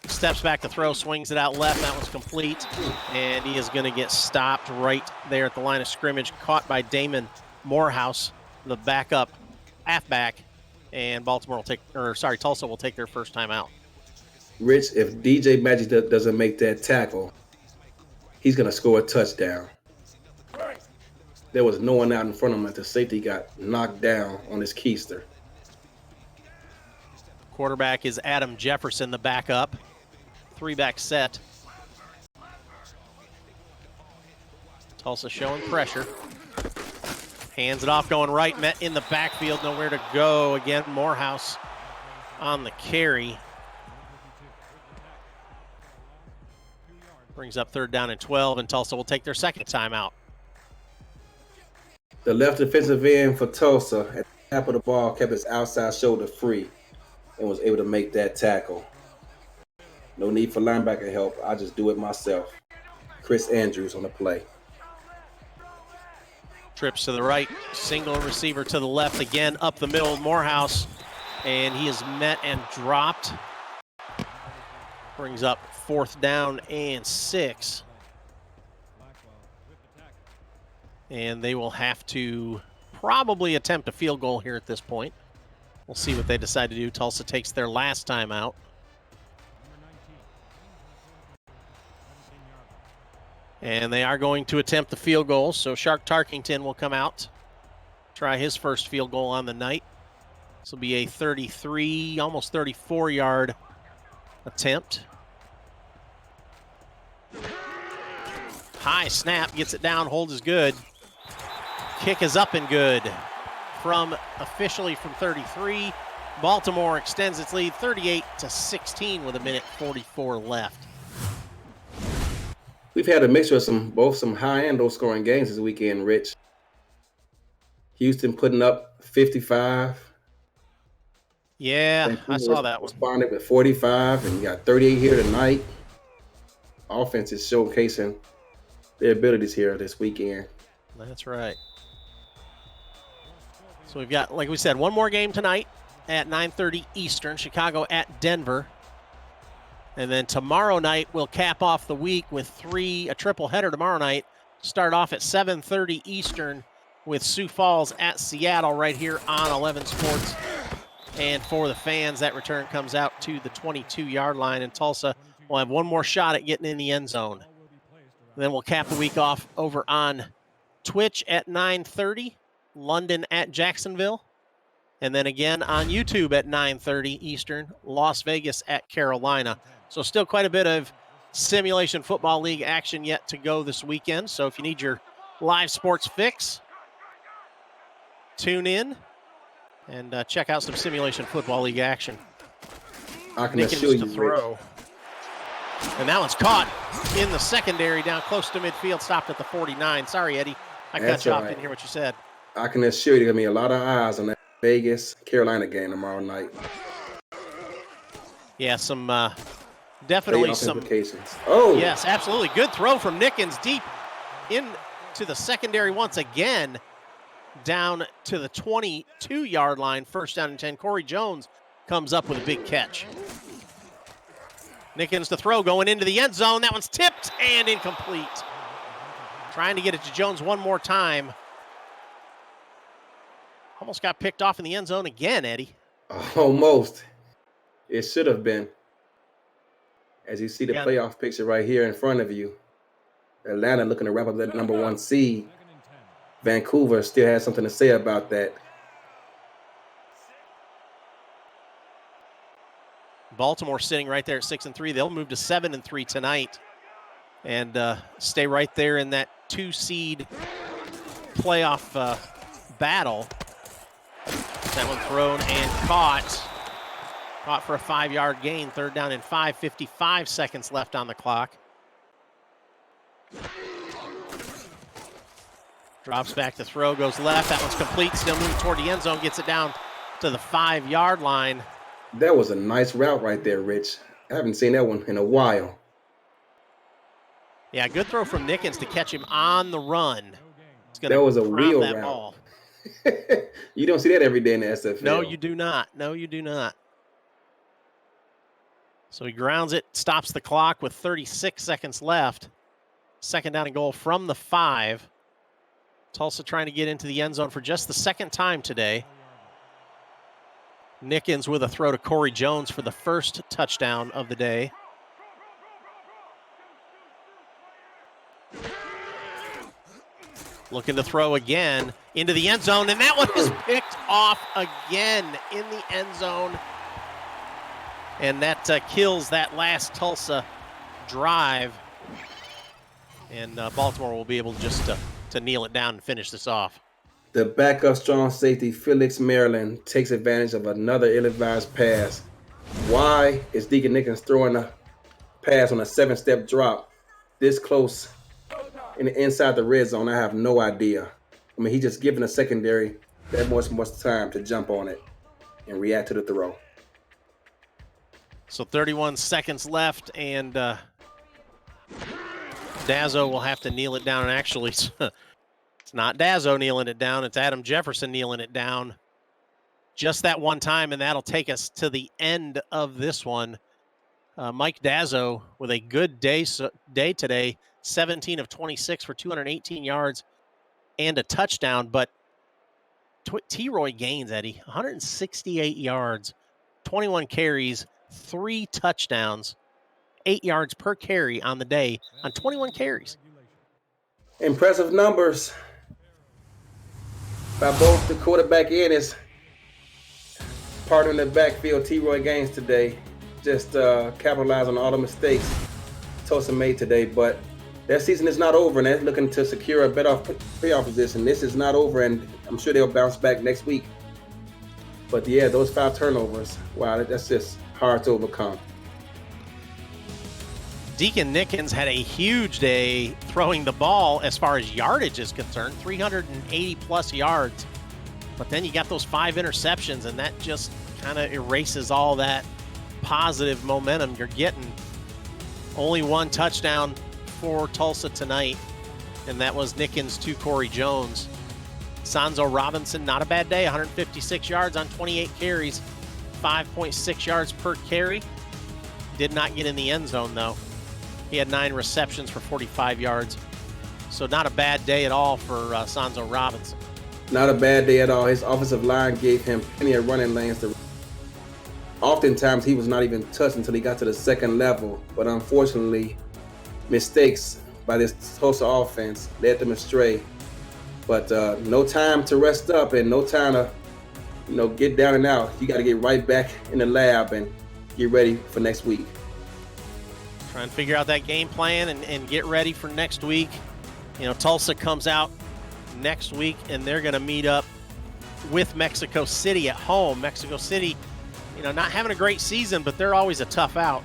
[SPEAKER 1] Steps back to throw, swings it out left. That one's complete, and he is going to get stopped right there at the line of scrimmage. Caught by Damon Morehouse, the backup halfback, and Tulsa will take their first time out.
[SPEAKER 2] Rich, if DJ Magic doesn't make that tackle, he's going to score a touchdown. There was no one out in front of him as the safety got knocked down on his keister.
[SPEAKER 1] Quarterback is Adam Jefferson, the backup. 3-back set. Tulsa showing pressure. Hands it off, going right, met in the backfield, nowhere to go. Again, Morehouse on the carry. Brings up 3rd down and 12, and Tulsa will take their second timeout.
[SPEAKER 2] The left defensive end for Tulsa at the top of the ball kept his outside shoulder free and was able to make that tackle. No need for linebacker help. I just do it myself. Chris Andrews on the play.
[SPEAKER 1] Trips to the right, single receiver to the left, again up the middle, Morehouse, and he is met and dropped. Brings up 4th down and 6. And they will have to probably attempt a field goal here at this point. We'll see what they decide to do. Tulsa takes their last time out. And they are going to attempt the field goal, so Shark Tarkington will come out, try his first field goal on the night. This will be a 33, almost 34-yard attempt. High snap, gets it down, hold is good. Kick is up and good from officially from 33. Baltimore extends its lead 38-16 with 1:44 left.
[SPEAKER 2] We've had a mixture of both some high and low scoring games this weekend, Rich. Houston putting up 55.
[SPEAKER 1] Yeah,
[SPEAKER 2] Vancouver
[SPEAKER 1] I saw that one.
[SPEAKER 2] responded with 45, and you got 38 here tonight. Offense is showcasing their abilities here this weekend.
[SPEAKER 1] That's right. So we've got, like we said, one more game tonight at 9:30 Eastern, Chicago at Denver. And then tomorrow night we'll cap off the week with a triple header tomorrow night. Start off at 7:30 Eastern with Sioux Falls at Seattle right here on 11 Sports. And for the fans, that return comes out to the 22-yard line in Tulsa. We'll have one more shot at getting in the end zone. And then we'll cap the week off over on Twitch at 9:30, London at Jacksonville. And then again on YouTube at 9:30 Eastern, Las Vegas at Carolina. So still quite a bit of Simulation Football League action yet to go this weekend. So if you need your live sports fix, tune in and check out some Simulation Football League action.
[SPEAKER 2] I can assure you,
[SPEAKER 1] throw. And that one's caught in the secondary down close to midfield, stopped at the 49. Sorry, Eddie. I cut you off, didn't hear what you said.
[SPEAKER 2] I can assure you there's going to be a lot of eyes on that Vegas-Carolina game tomorrow night.
[SPEAKER 1] Yeah, definitely some
[SPEAKER 2] implications. Oh,
[SPEAKER 1] yes, absolutely. Good throw from Nickens deep into the secondary once again, down to the 22-yard line, first down and 10. Corey Jones comes up with a big catch. Nickens to throw, going into the end zone. That one's tipped and incomplete. Trying to get it to Jones one more time. Almost got picked off in the end zone again, Eddie.
[SPEAKER 2] Almost. It should have been. As you see the playoff picture right here in front of you, Atlanta looking to wrap up that number 1 seed. Vancouver still has something to say about that.
[SPEAKER 1] Baltimore sitting right there at 6-3. They'll move to 7-3 tonight and stay right there in that 2-seed playoff battle. That one thrown and caught. Caught for a 5-yard gain. Third down and 5, 55 seconds left on the clock. Drops back to throw, goes left. That one's complete. Still moving toward the end zone. Gets it down to the 5-yard line.
[SPEAKER 2] That was a nice route right there, Rich. I haven't seen that one in a while.
[SPEAKER 1] Yeah, good throw from Nickens to catch him on the run.
[SPEAKER 2] That was a wheel route. Ball. You don't see that every day in the SFL.
[SPEAKER 1] No, you do not. No, you do not. So he grounds it, stops the clock with 36 seconds left. Second down and goal from the 5. Tulsa trying to get into the end zone for just the second time today. Nickens with a throw to Corey Jones for the first touchdown of the day. Looking to throw again into the end zone, and that one is picked off again in the end zone. And that kills that last Tulsa drive. And Baltimore will be able just to kneel it down and finish this off.
[SPEAKER 2] The backup strong safety, Felix Maryland, takes advantage of another ill-advised pass. Why is Deacon Nickens throwing a pass on a 7-step drop this close inside the red zone? I have no idea. I mean, he's just giving the secondary that much time to jump on it and react to the throw.
[SPEAKER 1] So 31 seconds left, and Dazzo will have to kneel it down. And actually, it's not Dazzo kneeling it down. It's Adam Jefferson kneeling it down just that one time, and that'll take us to the end of this one. Mike Dazzo with a good day today, 17 of 26 for 218 yards and a touchdown. But T-Roy Gaines, Eddie, 168 yards, 21 carries, 3 touchdowns, 8 yards per carry on the day on 21 carries.
[SPEAKER 2] Impressive numbers by both the quarterback and his partner in the backfield, T-Roy Gaines, today. Just capitalize on all the mistakes Tulsa made today. But their season is not over, and they're looking to secure a better playoff position. This is not over, and I'm sure they'll bounce back next week. But yeah, those 5 turnovers, wow, that's just hard to overcome.
[SPEAKER 1] Deacon Nickens had a huge day throwing the ball as far as yardage is concerned, 380 plus yards. But then you got those 5 interceptions, and that just kind of erases all that positive momentum you're getting. Only 1 touchdown for Tulsa tonight, and that was Nickens to Corey Jones. Sanzo Robinson, not a bad day, 156 yards on 28 carries, 5.6 yards per carry. Did not get in the end zone, though. He had 9 receptions for 45 yards. So not a bad day at all for Sanzo Robinson.
[SPEAKER 2] Not a bad day at all. His offensive line gave him plenty of running lanes. Oftentimes, he was not even touched until he got to the second level. But unfortunately, mistakes by this Tulsa offense led them astray. But no time to rest up and no time to, get down and out. You got to get right back in the lab and get ready for next week.
[SPEAKER 1] Try and figure out that game plan and get ready for next week. Tulsa comes out next week, and they're going to meet up with Mexico City at home. Mexico City, not having a great season, but they're always a tough out.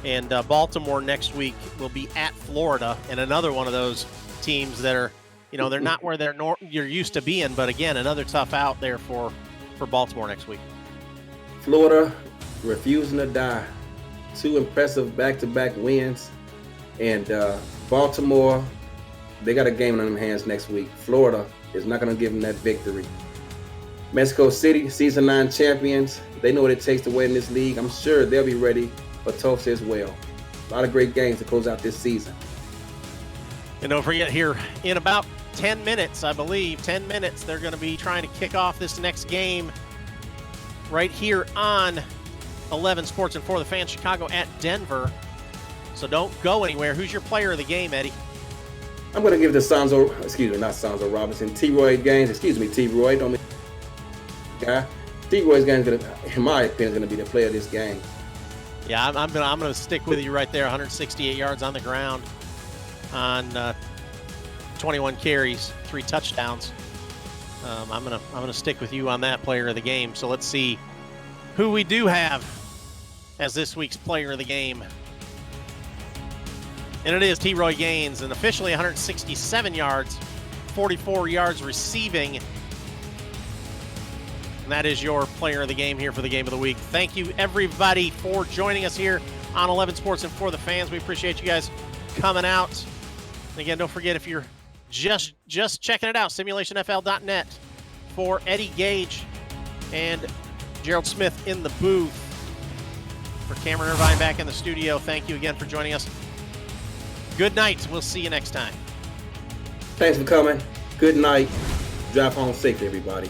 [SPEAKER 1] And Baltimore next week will be at Florida, and another one of those teams that are, they're not where you're used to being, but again, another tough out there for Baltimore next week.
[SPEAKER 2] Florida refusing to die. 2 impressive back-to-back wins. And Baltimore, they got a game on their hands next week. Florida is not going to give them that victory. Mexico City, season 9 champions. They know what it takes to win this league. I'm sure they'll be ready for Tulsa as well. A lot of great games to close out this season.
[SPEAKER 1] And don't forget, here in about 10 minutes, I believe, 10 minutes, they're going to be trying to kick off this next game right here on 11 Sports and For the Fans, Chicago at Denver. So don't go anywhere. Who's your player of the game, Eddie?
[SPEAKER 2] I'm going to give it to Robinson. T-Roy Gaines, T-Roy, don't mean guy. T-Roy's going to, in my opinion, is going to be the player of this game.
[SPEAKER 1] Yeah, I'm going to stick with you right there. 168 yards on the ground on 21 carries, 3 touchdowns. I'm going to stick with you on that player of the game. So let's see who we do have as this week's player of the game. And it is T-Roy Gaines, and officially 167 yards, 44 yards receiving. And that is your player of the game here for the game of the week. Thank you, everybody, for joining us here on 11 Sports and For the Fans. We appreciate you guys coming out. And again, don't forget, if you're just checking it out, simulationfl.net for Eddie Gage and Gerald Smith in the booth. For Cameron Irvine back in the studio, thank you again for joining us. Good night. We'll see you next time.
[SPEAKER 2] Thanks for coming. Good night. Drive home safe, everybody.